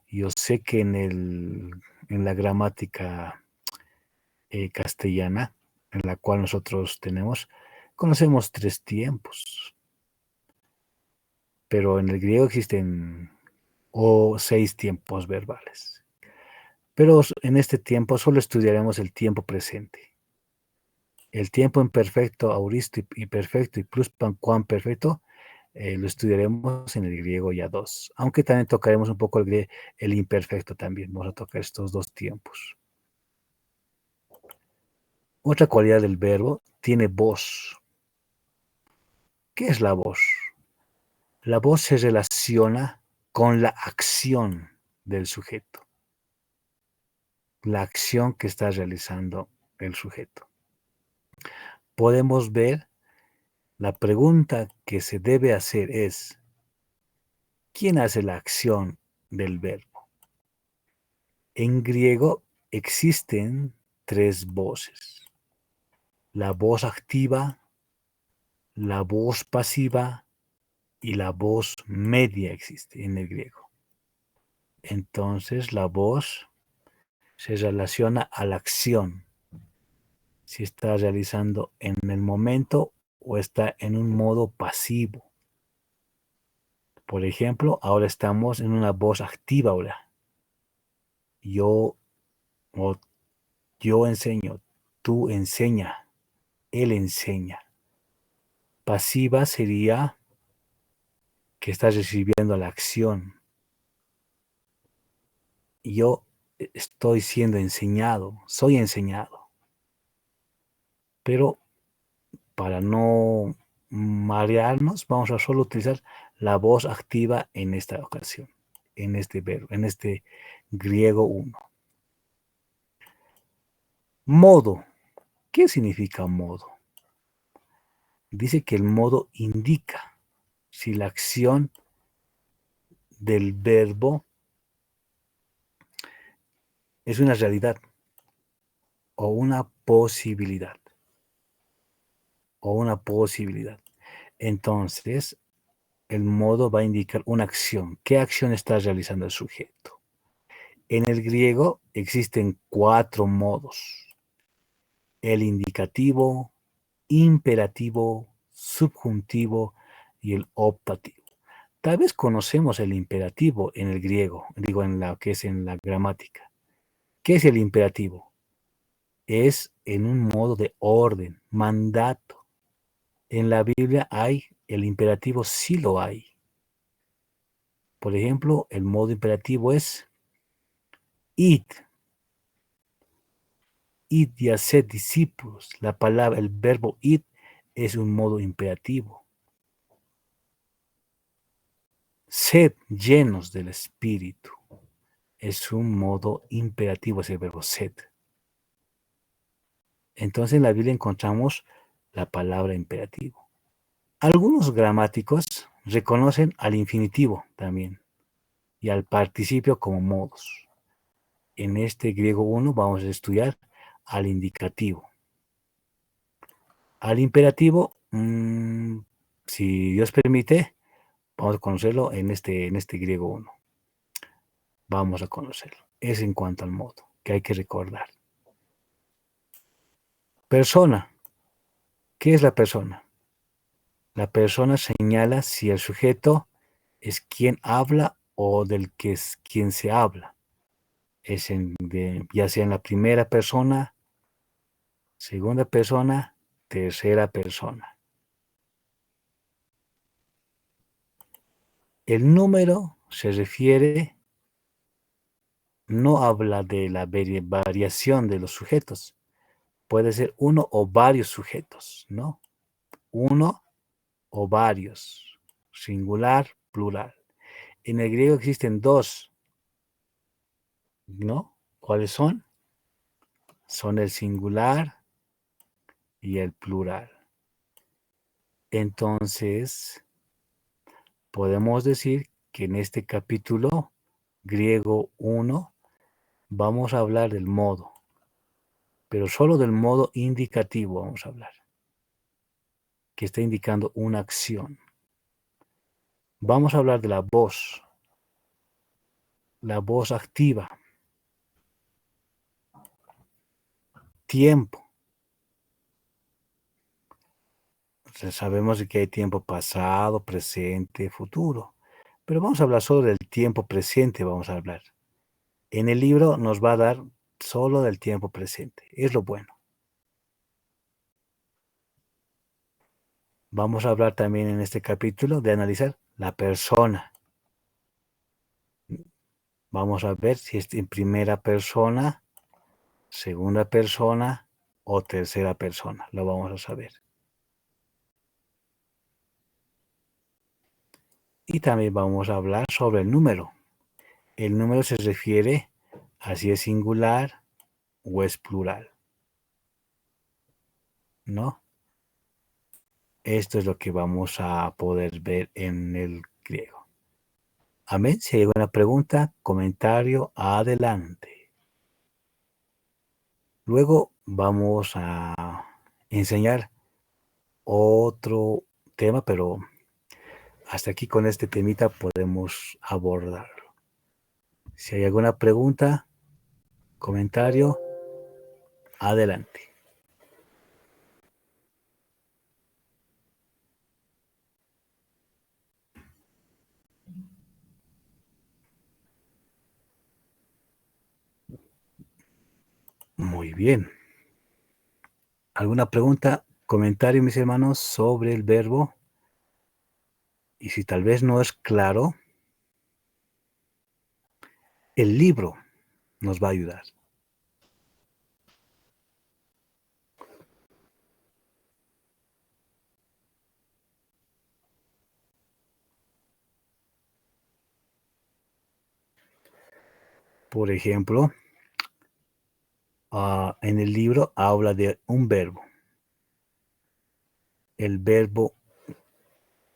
Yo sé que en la gramática castellana, en la cual nosotros conocemos 3 tiempos, pero en el griego existen 6 tiempos verbales. Pero en este tiempo solo estudiaremos el tiempo presente. El tiempo imperfecto, auristo y perfecto y pluscuamperfecto lo estudiaremos en el griego ya 2. Aunque también tocaremos un poco el imperfecto también. Vamos a tocar estos 2 tiempos. Otra cualidad del verbo, tiene voz. ¿Qué es la voz? La voz se relaciona con la acción del sujeto. La acción que está realizando el sujeto. Podemos ver, la pregunta que se debe hacer es, ¿quién hace la acción del verbo? En griego existen 3 voces. La voz activa, la voz pasiva y la voz media existe en el griego. Entonces la voz se relaciona a la acción, si está realizando en el momento o está en un modo pasivo. Por ejemplo, ahora estamos en una voz activa ahora. Yo enseño, tú enseña, él enseña. Pasiva sería que estás recibiendo la acción. Yo estoy siendo enseñado, soy enseñado. Pero para no marearnos, vamos a solo utilizar la voz activa en esta ocasión, en este verbo, en este griego 1. Modo. ¿Qué significa modo? Dice que el modo indica si la acción del verbo es una realidad o una posibilidad. O una posibilidad. Entonces, el modo va a indicar una acción. ¿Qué acción está realizando el sujeto? En el griego existen 4 modos. El indicativo, imperativo, subjuntivo y el optativo. Tal vez conocemos el imperativo en el griego, digo en la que es en la gramática. ¿Qué es el imperativo? Es en un modo de orden, mandato. En la Biblia hay el imperativo, sí lo hay. Por ejemplo, el modo imperativo es id. Id y haced discípulos. La palabra, el verbo id es un modo imperativo. Sed llenos del Espíritu. Es un modo imperativo ese verbo sed. Entonces en la Biblia encontramos la palabra imperativo. Algunos gramáticos reconocen al infinitivo también y al participio como modos. En este griego 1 vamos a estudiar al indicativo. Al imperativo, si Dios permite, vamos a conocerlo en este griego 1. Vamos a conocerlo. Es en cuanto al modo que hay que recordar. Persona. ¿Qué es la persona? La persona señala si el sujeto es quien habla o del que es quien se habla. Es ya sea en la primera persona, segunda persona, tercera persona. El número se refiere, no habla de la variación de los sujetos, puede ser uno o varios sujetos, ¿no? Uno o varios, singular, plural. En el griego existen dos, ¿no? ¿Cuáles son? Son el singular y el plural. Entonces, podemos decir que en este capítulo griego 1 vamos a hablar del modo, pero solo del modo indicativo vamos a hablar, que está indicando una acción. Vamos a hablar de la voz activa, tiempo. Entonces, sabemos que hay tiempo pasado, presente, futuro, pero vamos a hablar solo del tiempo presente, vamos a hablar. En el libro nos va a dar solo del tiempo presente, es lo bueno. Vamos a hablar también en este capítulo de analizar la persona. Vamos a ver si es en primera persona, segunda persona o tercera persona. Lo vamos a saber. Y también vamos a hablar sobre el número. El número se refiere a si es singular o es plural, ¿no? Esto es lo que vamos a poder ver en el griego. Amén. Si hay alguna pregunta, comentario, adelante. Luego vamos a enseñar otro tema, pero hasta aquí con este temita podemos abordarlo. Si hay alguna pregunta, comentario, adelante. Muy bien. ¿Alguna pregunta, comentario, mis hermanos, sobre el verbo? Y si tal vez no es claro, el libro nos va a ayudar. Por ejemplo, en el libro habla de un verbo. El verbo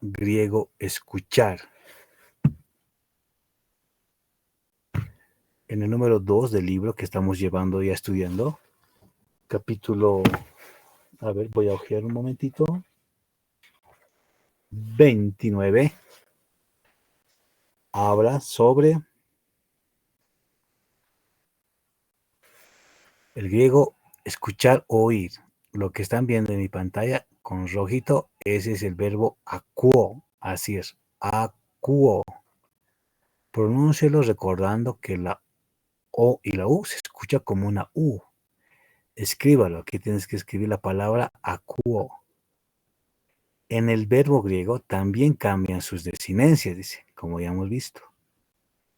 griego escuchar. En el número 2 del libro que estamos llevando ya estudiando, capítulo, a ver, voy a ojear un momentito, 29, habla sobre el griego escuchar o oír. Lo que están viendo en mi pantalla con rojito, ese es el verbo akuo, así es, akuo. Pronúncialo recordando que la O y la U se escucha como una U. Escríbalo, aquí tienes que escribir la palabra akuo. En el verbo griego también cambian sus desinencias, dice, como ya hemos visto,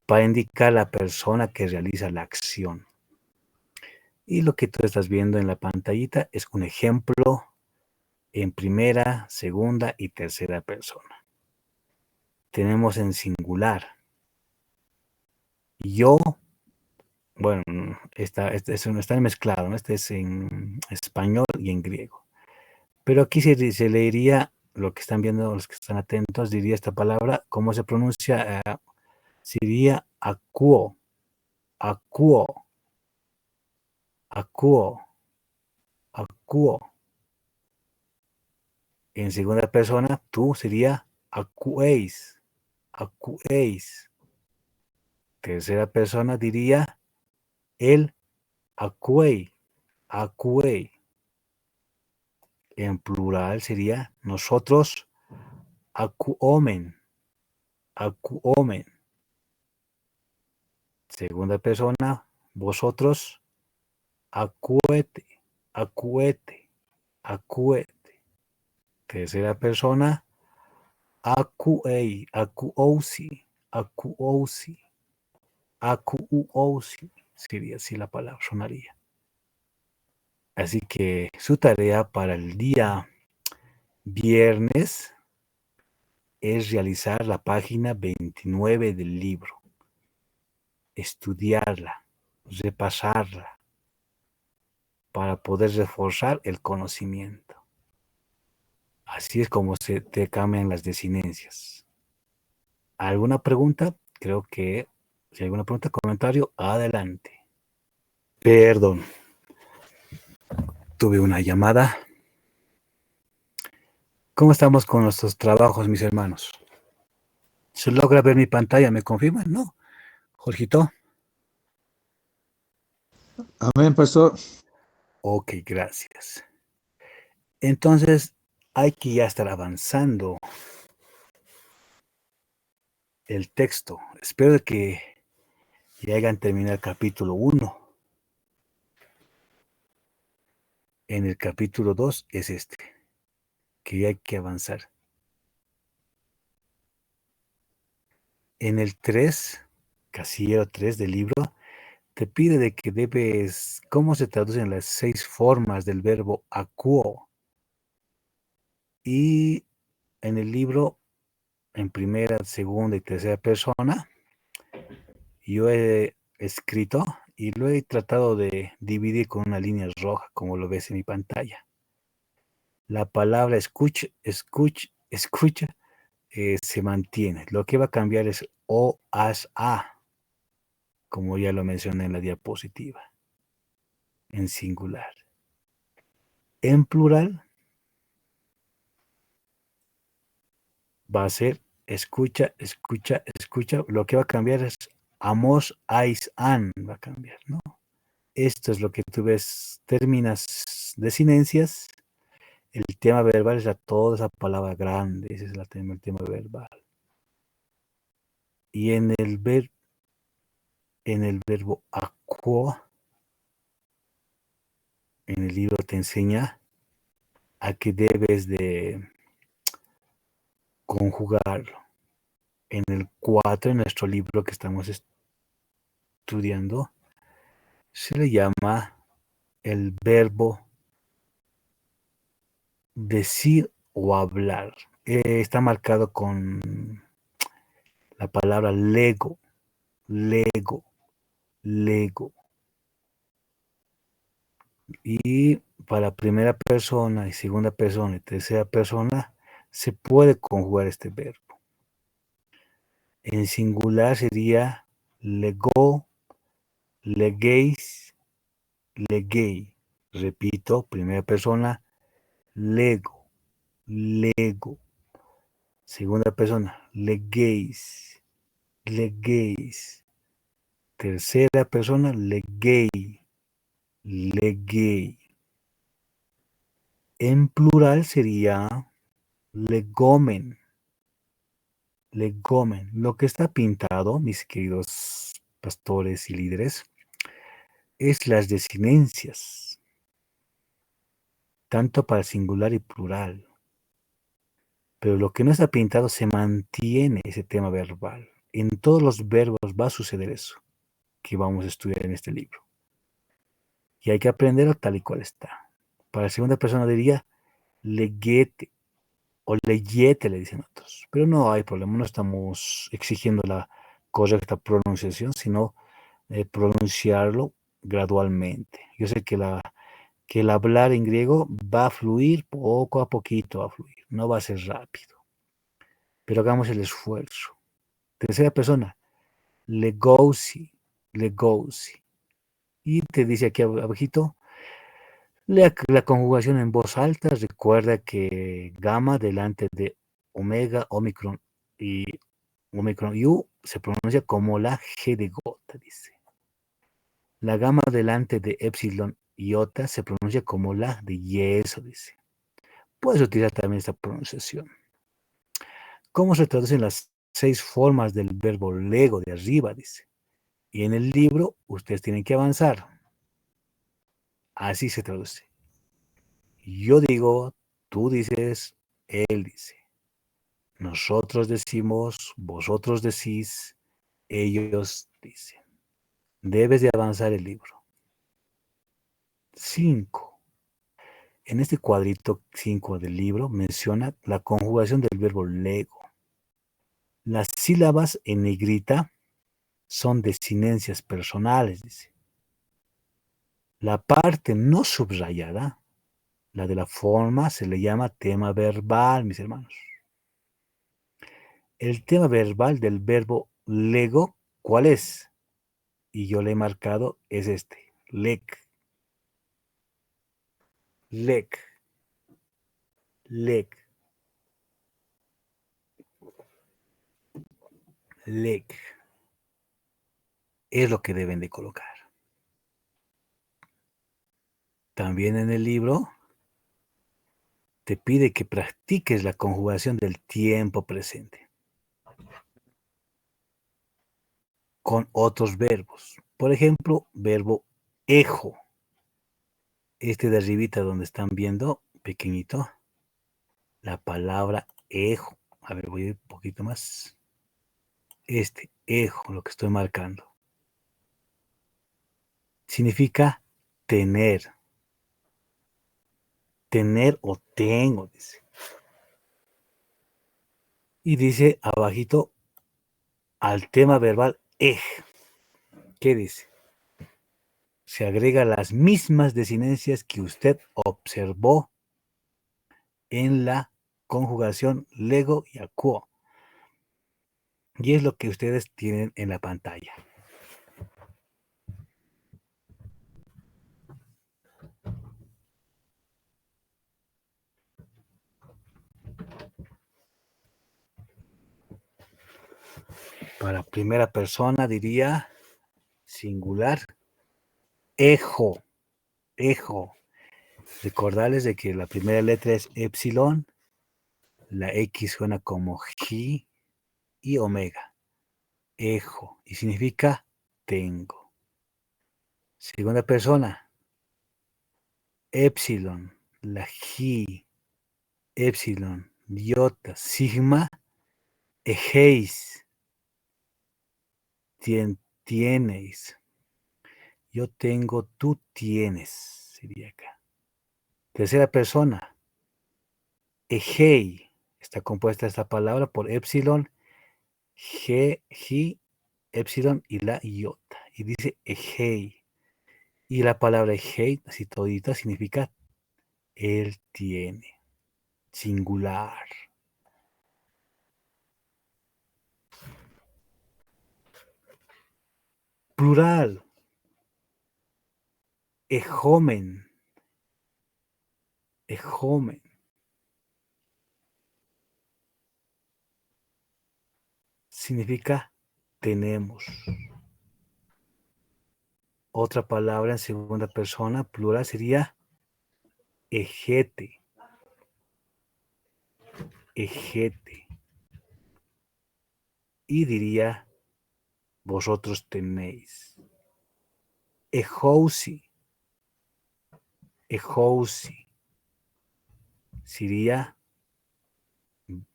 para indicar la persona que realiza la acción. Y lo que tú estás viendo en la pantallita es un ejemplo en primera, segunda y tercera persona. Tenemos en singular. Yo, bueno, está mezclado, ¿no? Este es en español y en griego. Pero aquí se leería, lo que están viendo, los que están atentos, diría esta palabra, ¿cómo se pronuncia? Sería acuo, acuo, acuo, acuo. En segunda persona, tú sería acuéis, acuéis. Tercera persona diría el acuéi, acuéi. En plural sería nosotros acuomen, acuomen. Segunda persona, vosotros acuete, acuete, acuete. Tercera persona, acuei, acuousi, acuousi, acuousi. Sería así la palabra, sonaría. Así que su tarea para el día viernes es realizar la página 29 del libro, estudiarla, repasarla, para poder reforzar el conocimiento. Así es como se te cambian las desinencias. ¿Alguna pregunta? Creo que si hay alguna pregunta, comentario, adelante. Perdón, tuve una llamada. ¿Cómo estamos con nuestros trabajos, mis hermanos? ¿Se logra ver mi pantalla? ¿Me confirman? No. Jorgito. Amén, pastor. Ok, gracias. Entonces, hay que ya estar avanzando el texto. Espero que ya hayan terminado el capítulo 1. En el capítulo 2 es este, que ya hay que avanzar. En el 3, casillero 3 del libro, te pide de que debes, ¿cómo se traducen las 6 formas del verbo acuo? Y en el libro, en primera, segunda y tercera persona, yo he escrito y lo he tratado de dividir con una línea roja, como lo ves en mi pantalla. La palabra escucha, se mantiene. Lo que va a cambiar es o, as, a, como ya lo mencioné en la diapositiva, en singular. En plural va a ser escucha, escucha, escucha. Lo que va a cambiar es amos, ais, an, va a cambiar, ¿no? Esto es lo que tú ves, terminas desinencias. El tema verbal es toda esa palabra grande, ese es el tema verbal. Y en el verbo acuo, en el libro te enseña a que debes de conjugarlo. En el 4, en nuestro libro que estamos estudiando, se le llama el verbo decir o hablar. Está marcado con la palabra lego, lego, lego. Y para primera persona y segunda persona y tercera persona se puede conjugar este verbo. En singular sería legó, leguéis, leguei. Repito, primera persona, lego, lego. Segunda persona, leguéis, leguéis. Tercera persona, leguei, leguei. En plural sería legomen, legomen. Lo que está pintado, mis queridos pastores y líderes, es las desinencias, tanto para singular y plural. Pero lo que no está pintado se mantiene ese tema verbal. En todos los verbos va a suceder eso, que vamos a estudiar en este libro. Y hay que aprenderlo tal y cual está. Para la segunda persona diría leguete o leyete, le dicen otros. Pero no hay problema, no estamos exigiendo la correcta pronunciación, sino pronunciarlo gradualmente. Yo sé que el hablar en griego va a fluir poco a poquito, va a fluir, no va a ser rápido. Pero hagamos el esfuerzo. Tercera persona, legosi, legosi. Y te dice aquí abajito, la conjugación en voz alta, recuerda que gamma delante de omega, omicron y omicron u se pronuncia como la G de gota, dice. La gamma delante de epsilon iota se pronuncia como la de yeso, dice. Puedes utilizar también esta pronunciación. ¿Cómo se traducen las 6 formas del verbo lego de arriba? Dice. Y en el libro ustedes tienen que avanzar. Así se traduce. Yo digo, tú dices, él dice. Nosotros decimos, vosotros decís, ellos dicen. Debes de avanzar el libro. 5. en este cuadrito 5 del libro menciona la conjugación del verbo lego. Las sílabas en negrita son desinencias personales, dice. La parte no subrayada, la de la forma, se le llama tema verbal, mis hermanos. El tema verbal del verbo lego, ¿cuál es? Y yo le he marcado, es este, leg. Leg. Leg. Leg. Es lo que deben de colocar. También en el libro te pide que practiques la conjugación del tiempo presente con otros verbos. Por ejemplo, verbo ejo. Este de arribita donde están viendo, pequeñito, la palabra ejo. A ver, voy a ir un poquito más. Este ejo, lo que estoy marcando, significa tener. Tener o tengo, dice. Y dice abajito al tema verbal ej. ¿Qué dice? Se agrega las mismas desinencias que usted observó en la conjugación lego y acuo. Y es lo que ustedes tienen en la pantalla. Para primera persona diría singular, ejo, ejo. Recordarles de que la primera letra es epsilon, la X suena como G y omega. Ejo, y significa tengo. Segunda persona, epsilon, la G, epsilon, iota, sigma, ejeis, tienes. Yo tengo, tú tienes, sería acá. Tercera persona, ejei, está compuesta esta palabra por epsilon, G, epsilon y la iota. Y dice ejei. Y la palabra ejei, así todita, significa él tiene. Singular. Plural. Ejomen. Ejomen. Significa tenemos. Otra palabra en segunda persona, plural, sería ejete. Ejete. Y diría, vosotros tenéis. Ejousi. Ejousi. Sería,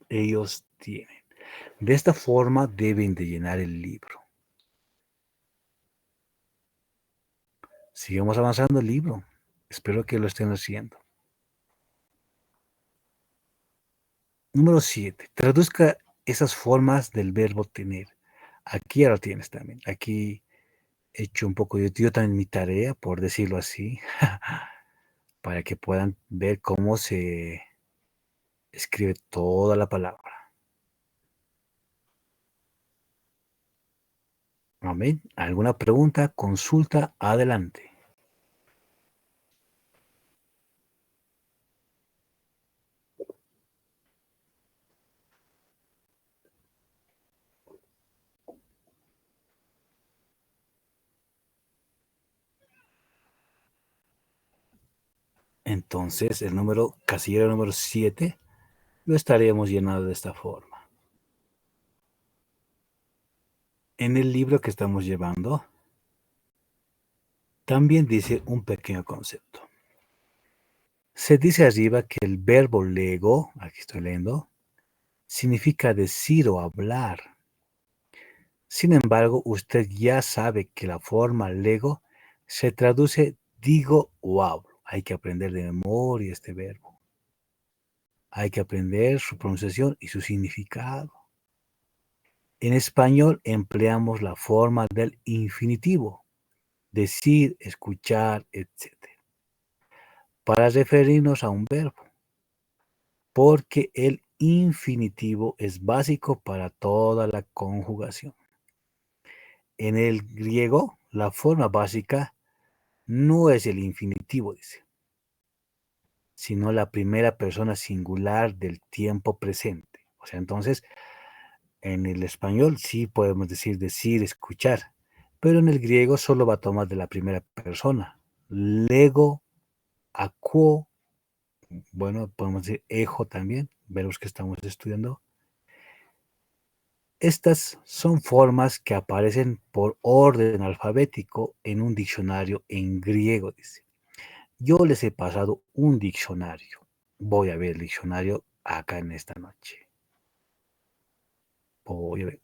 ellos tienen. De esta forma deben de llenar el libro. Sigamos avanzando el libro. Espero que lo estén haciendo. Número 7. Traduzca esas formas del verbo tener. Aquí ya lo tienes también. Aquí he hecho un poco yo también mi tarea, por decirlo así, para que puedan ver cómo se escribe toda la palabra. Amén. ¿Alguna pregunta? Consulta. Adelante. Entonces, casillero número 7, lo estaríamos llenando de esta forma. En el libro que estamos llevando, también dice un pequeño concepto. Se dice arriba que el verbo lego, aquí estoy leyendo, significa decir o hablar. Sin embargo, usted ya sabe que la forma lego se traduce digo o hablo. Hay que aprender de memoria este verbo. Hay que aprender su pronunciación y su significado. En español empleamos la forma del infinitivo, decir, escuchar, etc., para referirnos a un verbo, porque el infinitivo es básico para toda la conjugación. En el griego, la forma básica no es el infinitivo, dice, sino la primera persona singular del tiempo presente. O sea, entonces, en el español sí podemos decir, escuchar, pero en el griego solo va a tomar de la primera persona. Lego, aquo, bueno, podemos decir ejo también, verbos que estamos estudiando. Estas son formas que aparecen por orden alfabético en un diccionario en griego, dice. Yo les he pasado un diccionario. Voy a ver el diccionario acá en esta noche. Voy a ver.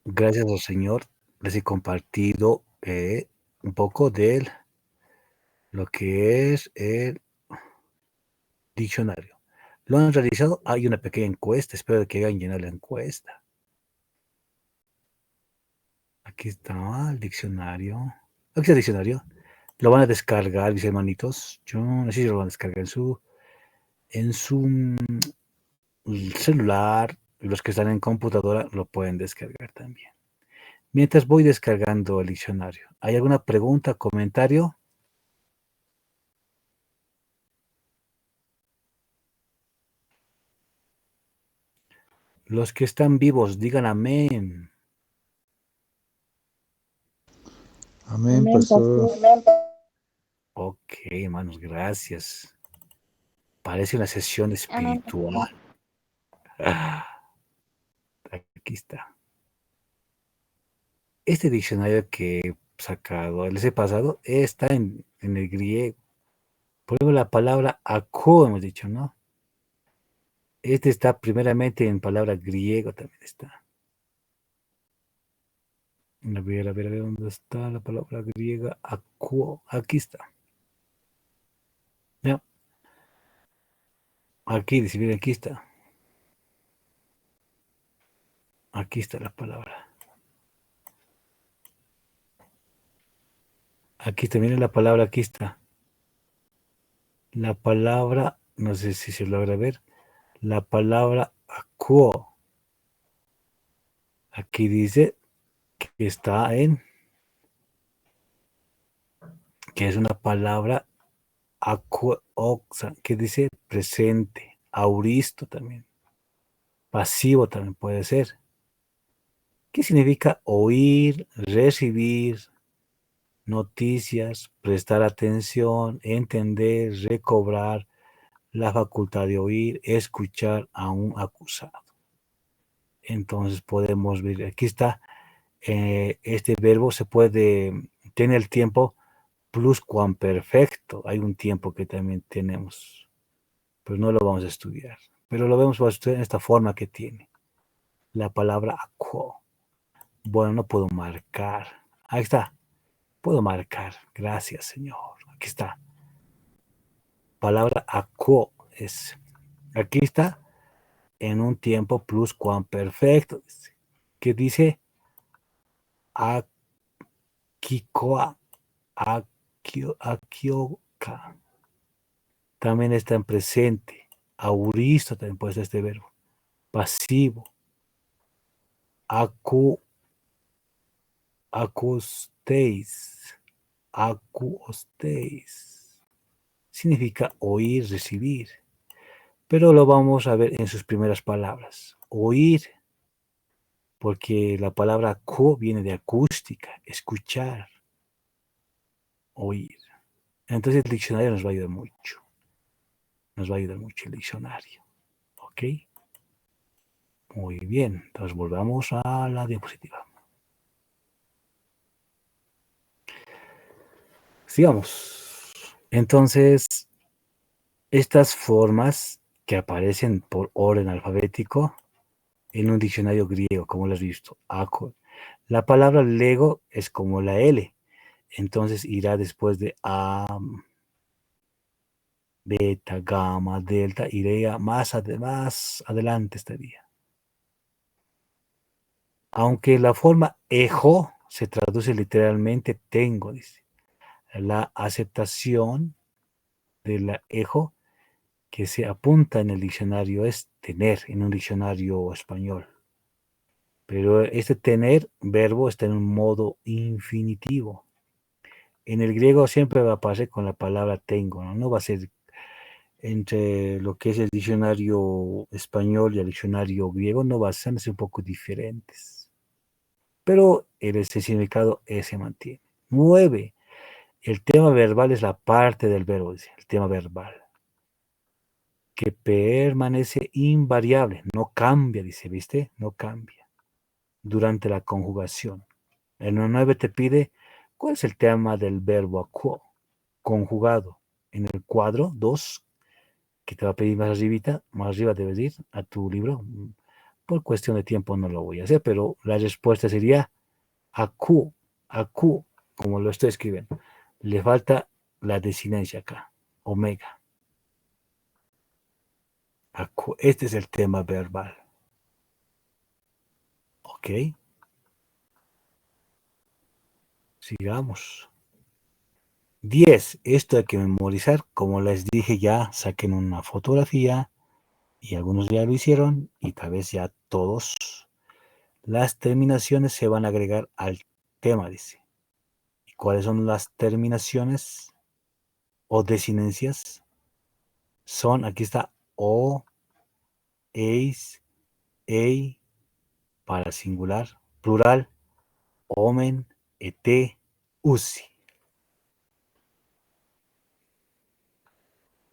Gracias al Señor les he compartido un poco de lo que es el diccionario. ¿Lo han realizado? Hay una pequeña encuesta. Espero que hayan llenado la encuesta. Aquí está el diccionario. Aquí está el diccionario. Lo van a descargar, mis hermanitos. Yo no sé si lo van a descargar en su celular. Los que están en computadora lo pueden descargar también. Mientras voy descargando el diccionario, ¿hay alguna pregunta, comentario? Los que están vivos, digan amén. Amén, pastor. Ok, hermanos, gracias. Parece una sesión espiritual. Aquí está. Este diccionario que he sacado, les he pasado, está en el griego. Por ejemplo, la palabra ako, hemos dicho, ¿no? Este está primeramente en palabra griego, también está. A ver, ¿dónde está la palabra griega? Ako, aquí está. ¿Ya? Aquí, dice, miren, aquí está. Aquí está la palabra. Aquí está, miren la palabra, aquí está. La palabra, no sé si se logra ver, la palabra aquo. Aquí dice que está que es una palabra aquoxa, que dice presente, auristo también, pasivo también puede ser. ¿Qué significa oír, recibir noticias, prestar atención, entender, recobrar la facultad de oír, escuchar a un acusado? Entonces podemos ver, aquí está, este verbo se puede tener el tiempo pluscuamperfecto. Hay un tiempo que también tenemos, pero no lo vamos a estudiar. Pero lo vamos a estudiar en esta forma que tiene. La palabra aquo. Bueno, no puedo marcar. Ahí está. Puedo marcar. Gracias, Señor. Aquí está. Palabra aquo es. Aquí está en un tiempo pluscuamperfecto. Que dice akikoa. Akioka. También está en presente. Auristo también puede ser este verbo. Pasivo. Acosteis. Acuosteis. Significa oír, recibir. Pero lo vamos a ver en sus primeras palabras. Oír, porque la palabra acu viene de acústica, escuchar, oír. Entonces el diccionario nos va a ayudar mucho. Nos va a ayudar mucho el diccionario. ¿Ok? Muy bien. Entonces volvamos a la diapositiva. Sigamos. Entonces, estas formas que aparecen por orden alfabético en un diccionario griego, como lo has visto, la palabra lego es como la L. entonces irá después de A, beta, gamma, delta, iría más adelante estaría. Aunque la forma ejo se traduce literalmente tengo, dice. La aceptación de la ejo que se apunta en el diccionario es tener, en un diccionario español. Pero este tener verbo está en un modo infinitivo. En el griego siempre va a pasar con la palabra tengo, ¿no? No va a ser entre lo que es el diccionario español y el diccionario griego, no va a ser un poco diferentes. Pero ese significado se mantiene. 9. El tema verbal es la parte del verbo, dice, el tema verbal, que permanece invariable, no cambia, dice, ¿viste? No cambia durante la conjugación. El 9 te pide cuál es el tema del verbo acuo, conjugado. En el cuadro 2, que te va a pedir más arriba debes ir a tu libro. Por cuestión de tiempo no lo voy a hacer, pero la respuesta sería acu, acu, como lo estoy escribiendo. Le falta la desinencia acá, omega. Acu. Este es el tema verbal. ¿Ok? Sigamos. 10. Esto hay que memorizar. Como les dije ya, saquen una fotografía y algunos ya lo hicieron y tal vez ya todos. Las terminaciones se van a agregar al tema, dice. ¿Y cuáles son las terminaciones o desinencias? Son, aquí está, o, eis, ei, para singular, plural, omen, et, usi.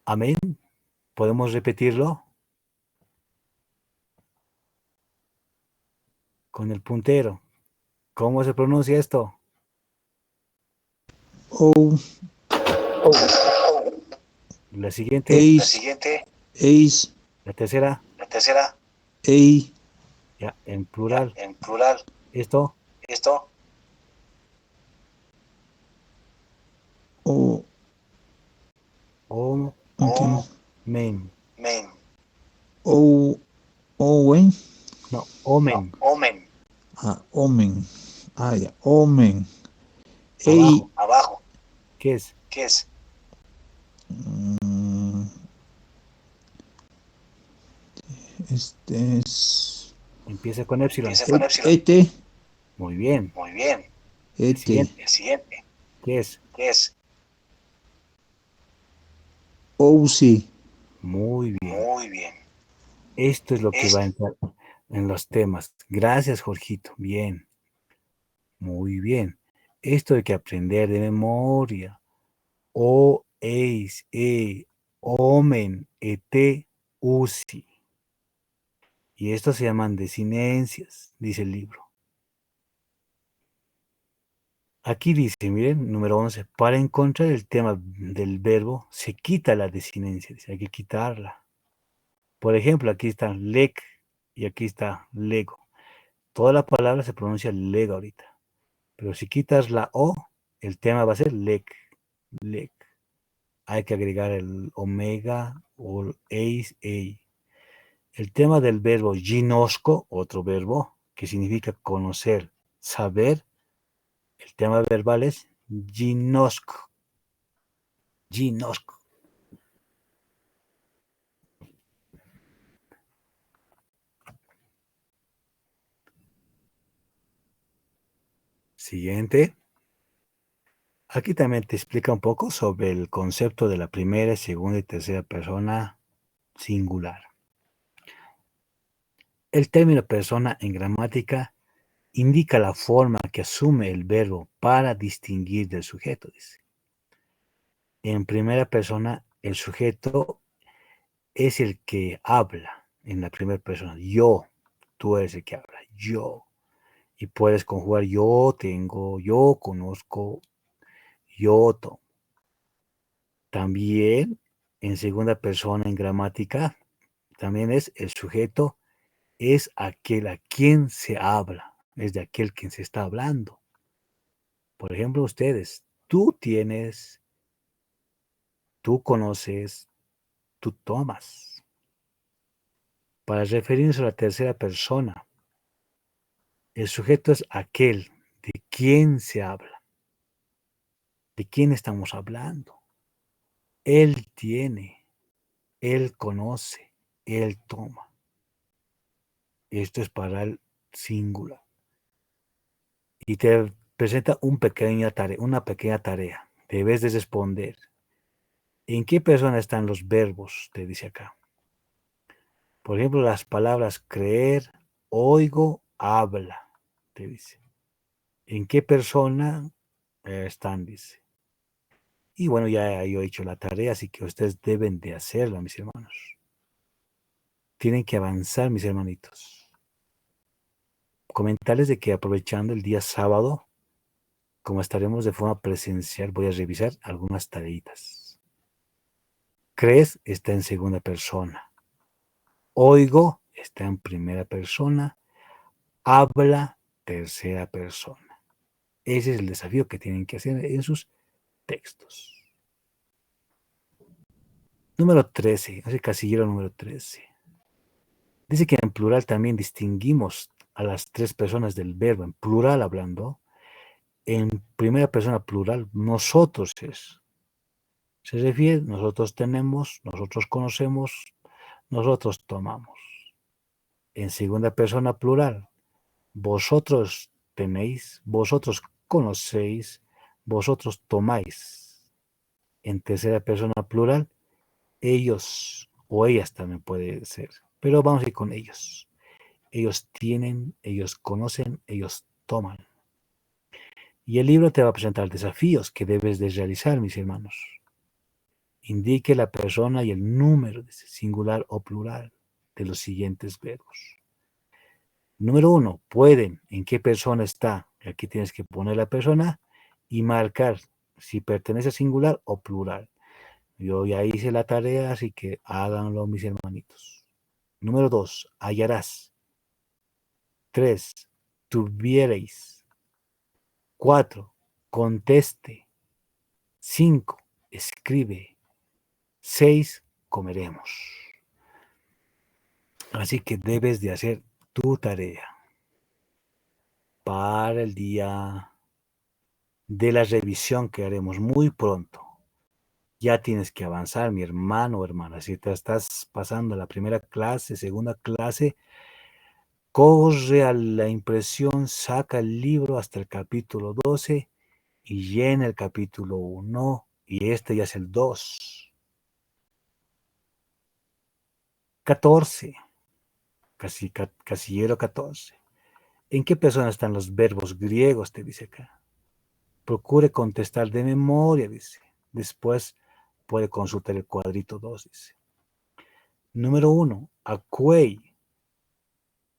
Amén. ¿Podemos repetirlo? Con el puntero. ¿Cómo se pronuncia esto? O, La siguiente. eis, eis, La tercera. ei, Ya, en plural. Esto. o, Omen. ok. O, owen, No, omen. omen, ya, omen, ei, Abajo. ¿Qué es? mm, este es, Empieza con epsilon. ete, Muy bien. El ete, siguiente. ¿Qué es? ousi, Muy bien. Esto es lo que va a entrar en los temas. Gracias, Jorgito. Bien. Muy bien. Esto hay que aprender de memoria. O, eis, omen, et, usi. Y estos se llaman desinencias, dice el libro. Aquí dice, miren, número 11, para encontrar el tema del verbo, se quita la desinencia, dice, hay que quitarla. Por ejemplo, aquí está lec y aquí está lego. Toda la palabra se pronuncia lega ahorita. Pero si quitas la O, el tema va a ser lec. Hay que agregar el omega o el eis, ei. El tema del verbo ginosco, otro verbo que significa conocer, saber. El tema verbal es ginosco. Siguiente. Aquí también te explica un poco sobre el concepto de la primera, segunda y tercera persona singular. El término persona en gramática indica la forma que asume el verbo para distinguir del sujeto, dice. En primera persona, el sujeto es el que habla en la primera persona. Yo, tú eres el que habla, yo. Y puedes conjugar yo tengo, yo conozco, yo tomo. También en segunda persona en gramática, también es el sujeto, es aquel a quien se habla, es de aquel quien se está hablando. Por ejemplo, ustedes, tú tienes, tú conoces, tú tomas. Para referirnos a la tercera persona, el sujeto es aquel de quien se habla, de quién estamos hablando. Él tiene, él conoce, él toma. Esto es para el singular. Y te presenta una pequeña tarea. Debes de responder. ¿En qué persona están los verbos? Te dice acá. Por ejemplo, las palabras creer, oigo, habla. Te dice. ¿En qué persona están? Dice. Y bueno, ya yo he hecho la tarea, así que ustedes deben de hacerla, mis hermanos. Tienen que avanzar, mis hermanitos. Comentarles de que aprovechando el día sábado, como estaremos de forma presencial, voy a revisar algunas tareitas. Crees está en segunda persona. Oigo está en primera persona. Habla tercera persona. Ese es el desafío que tienen que hacer en sus textos. Número 13, ese casillero número 13. Dice que en plural también distinguimos a las tres personas del verbo. En plural hablando, en primera persona plural, nosotros es. Se refiere, nosotros tenemos, nosotros conocemos, nosotros tomamos. En segunda persona plural, vosotros tenéis, vosotros conocéis, vosotros tomáis. En tercera persona plural, ellos o ellas también puede ser. Pero vamos a ir con ellos. Ellos tienen, ellos conocen, ellos toman. Y el libro te va a presentar desafíos que debes de realizar, mis hermanos. Indique la persona y el número, singular o plural, de los siguientes verbos. Número 1, pueden, en qué persona está. Aquí tienes que poner la persona y marcar si pertenece a singular o plural. Yo ya hice la tarea, así que háganlo, mis hermanitos. Número 2, hallarás. 3, tuvierais. 4, conteste. 5, escribe. 6, comeremos. Así que debes de hacer tu tarea para el día de la revisión que haremos muy pronto. Ya tienes que avanzar, mi hermano o hermana. Si te estás pasando la primera clase, segunda clase, corre a la impresión, saca el libro hasta el capítulo 12 y llena el capítulo 1 y este ya es el 2. 14. Casillero 14. ¿En qué persona están los verbos griegos? Te dice acá. Procure contestar de memoria, dice. Después puede consultar el cuadrito 2, dice. Número 1, acuei.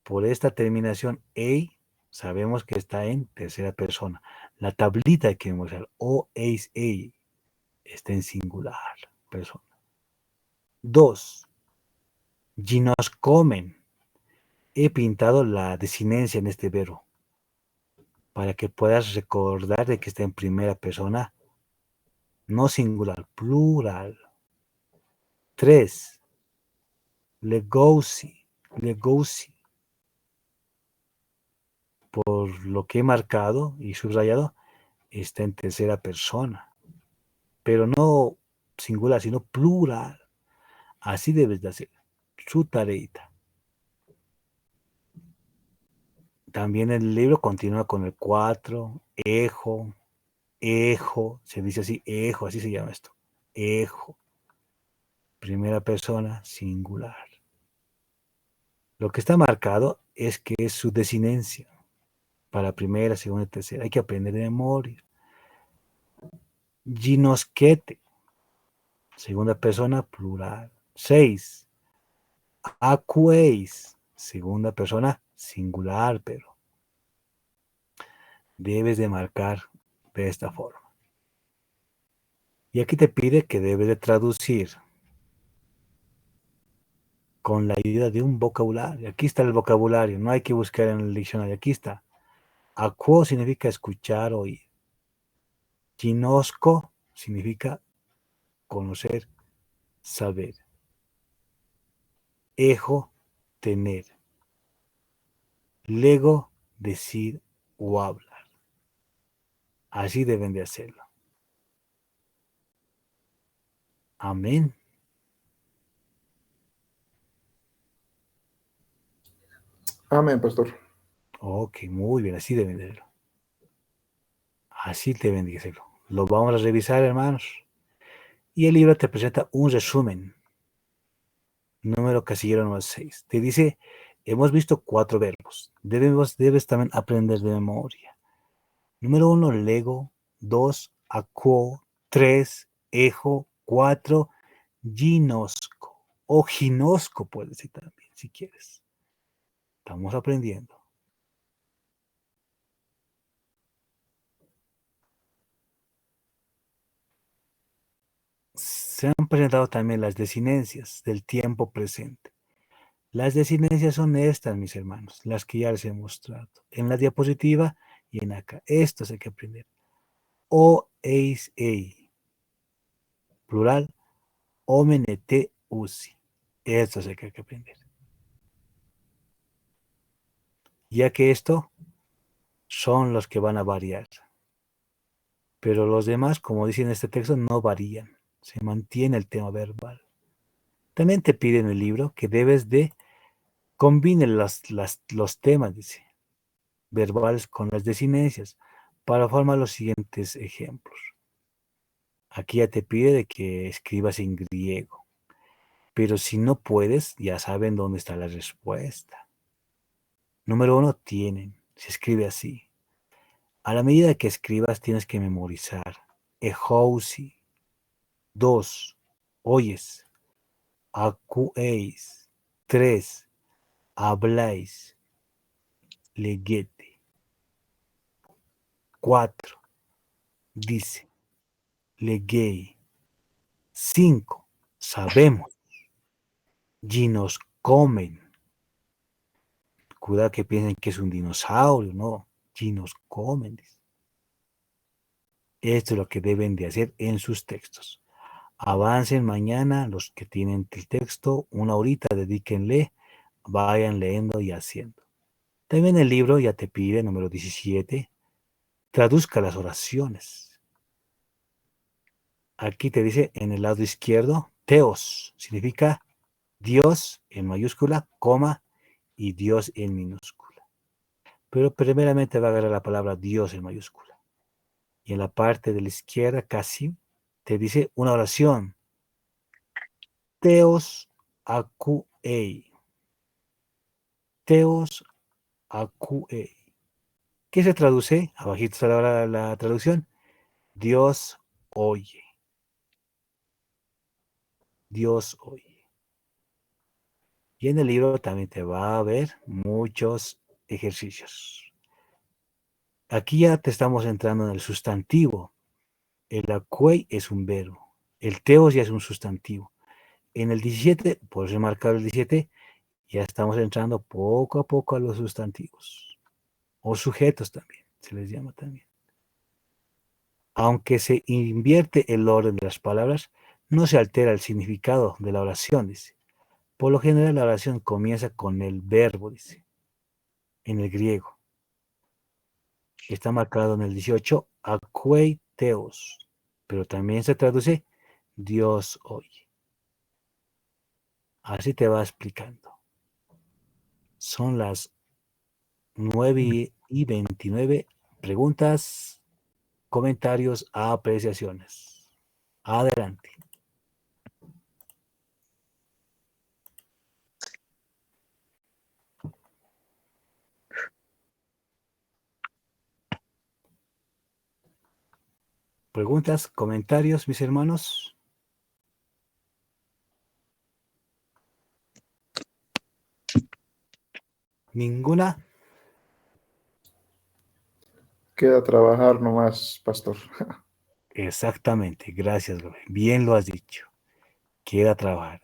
Por esta terminación, ei, sabemos que está en tercera persona. La tablita que vamos a usar, o eis, ei, está en singular persona. 2, ginos comen. He pintado la desinencia en este verbo para que puedas recordar de que está en primera persona, no singular, plural. 3, legosi, por lo que he marcado y subrayado, está en tercera persona, pero no singular, sino plural. Así debes de hacer su tareita. También el libro continúa con el 4, ejo, se dice así, ejo, así se llama esto, ejo, primera persona, singular. Lo que está marcado es que es su desinencia para primera, segunda y tercera. Hay que aprender de memoria. Ginosquete, segunda persona, plural. 6. Acuéis, segunda persona, singular, pero debes de marcar de esta forma. Y aquí te pide que debes de traducir con la ayuda de un vocabulario. Aquí está el vocabulario, no hay que buscar en el diccionario, aquí está. Acuo significa escuchar, oír. Ginosco significa conocer, saber. Ejo, tener. Lego, decir o hablar. Así deben de hacerlo. Amén. Amén, pastor. Ok, muy bien, así deben de hacerlo. Así deben de hacerlo. Lo vamos a revisar, hermanos. Y el libro te presenta un resumen. Número casillero número 6. Te dice, hemos visto 4 verbos. Debes también aprender de memoria. Número 1, lego. 2, acuo. 3, ejo. 4, ginosco. O ginosco puedes decir también, si quieres. Estamos aprendiendo. Se han presentado también las desinencias del tiempo presente. Las desinencias son estas, mis hermanos, las que ya les he mostrado. En la diapositiva y en acá. Estos hay que aprender. O, eis, ei. Plural, omne, te, usi. Estos hay que aprender. Ya que esto son los que van a variar. Pero los demás, como dice en este texto, no varían. Se mantiene el tema verbal. También te pide en el libro que debes de combinar los temas, dice, verbales con las desinencias para formar los siguientes ejemplos. Aquí ya te pide de que escribas en griego. Pero si no puedes, ya saben dónde está la respuesta. Número 1, tienen. Se escribe así. A la medida que escribas, tienes que memorizar. Ejousi. 2. Oyes. Acuéis. 3. Habláis. Leguete. 4. Dice. Leguei. 5. Sabemos. Ginos comen. Cuidado que piensen que es un dinosaurio, no. Ginos comen. Dice. Esto es lo que deben de hacer en sus textos. Avancen mañana los que tienen el texto, una horita, dedíquenle, vayan leyendo y haciendo. También el libro ya te pide, número 17, traduzca las oraciones. Aquí te dice en el lado izquierdo, Theos, significa Dios en mayúscula, coma, y Dios en minúscula. Pero primeramente va a agarrar la palabra Dios en mayúscula. Y en la parte de la izquierda, casi, te dice una oración. Theos acuei. Theos acuei. ¿Qué se traduce? Abajito está la traducción. Dios oye. Dios oye. Y en el libro también te va a ver muchos ejercicios. Aquí ya te estamos entrando en el sustantivo. El acuei es un verbo. El teos ya es un sustantivo. En el 17, por remarcar el 17, ya estamos entrando poco a poco a los sustantivos. O sujetos también, se les llama también. Aunque se invierte el orden de las palabras, no se altera el significado de la oración, dice. Por lo general, la oración comienza con el verbo, dice, en el griego. Está marcado en el 18, akwei theos, pero también se traduce Dios oye. Así te va explicando. Son las 9:29. Preguntas, comentarios, apreciaciones. Adelante. Preguntas, comentarios, mis hermanos. ¿Ninguna? Queda trabajar nomás, pastor. Exactamente, gracias, Gabriel. Bien lo has dicho. Queda trabajar.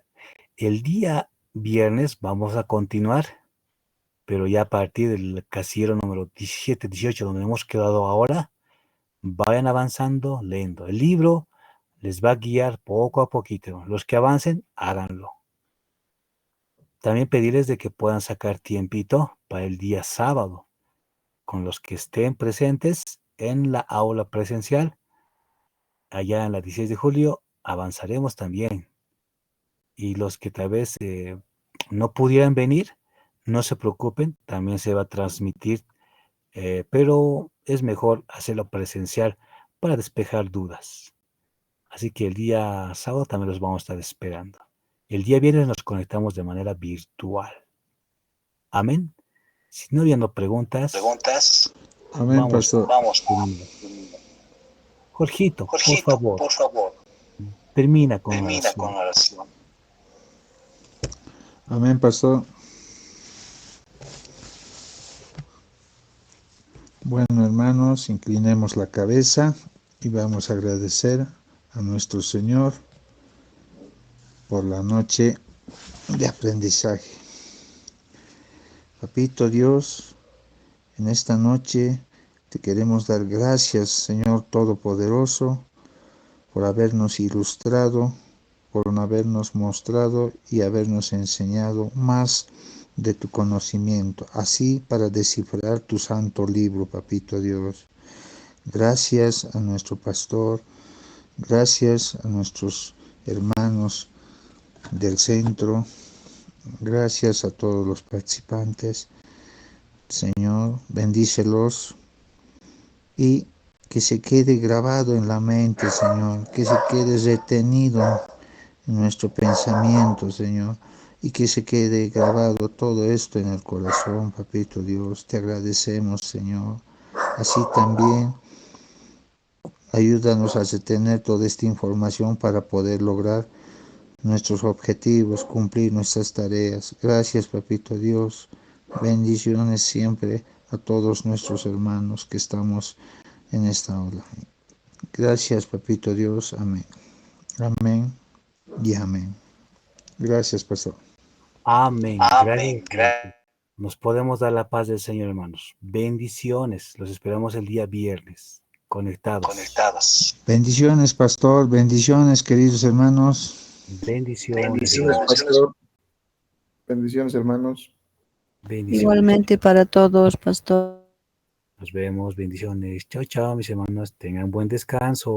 El día viernes vamos a continuar, pero ya a partir del casillero número 17, 18, donde hemos quedado ahora, vayan avanzando leyendo. El libro les va a guiar poco a poquito. Los que avancen, háganlo. También pedirles de que puedan sacar tiempito para el día sábado, con los que estén presentes en la aula presencial. Allá en la 16 de julio avanzaremos también. Y los que tal vez no pudieran venir, no se preocupen, también se va a transmitir, pero es mejor hacerlo presencial para despejar dudas. Así que el día sábado también los vamos a estar esperando. El día viernes nos conectamos de manera virtual. Amén. Si no habiendo preguntas, Amén, pastor. termina. Jorgito, por favor, termina con oración. Amén, pastor. Bueno, hermanos, inclinemos la cabeza y vamos a agradecer a nuestro Señor por la noche de aprendizaje. Papito Dios, en esta noche te queremos dar gracias, Señor Todopoderoso, por habernos ilustrado, por habernos mostrado y habernos enseñado más de tu conocimiento, así para descifrar tu santo libro, Papito Dios. Gracias a nuestro pastor, gracias a nuestros hermanos del centro, gracias a todos los participantes. Señor, bendícelos y que se quede grabado en la mente, Señor, que se quede retenido en nuestro pensamiento, Señor, y que se quede grabado todo esto en el corazón, Papito Dios. Te agradecemos, Señor. Así también ayúdanos a retener toda esta información para poder lograr nuestros objetivos, cumplir nuestras tareas. Gracias, Papito Dios. Bendiciones siempre a todos nuestros hermanos que estamos en esta aula. Gracias, Papito Dios. Amén. Amén y amén. Gracias, pastor. Amén. Gracias. Nos podemos dar la paz del Señor, hermanos. Bendiciones. Los esperamos el día viernes. Conectados. Bendiciones, pastor. Bendiciones, queridos hermanos. Bendiciones. Bendiciones, pastor. Bendiciones, hermanos. Bendiciones. Igualmente para todos, pastor. Nos vemos. Bendiciones. Chao, chao, mis hermanos. Tengan buen descanso.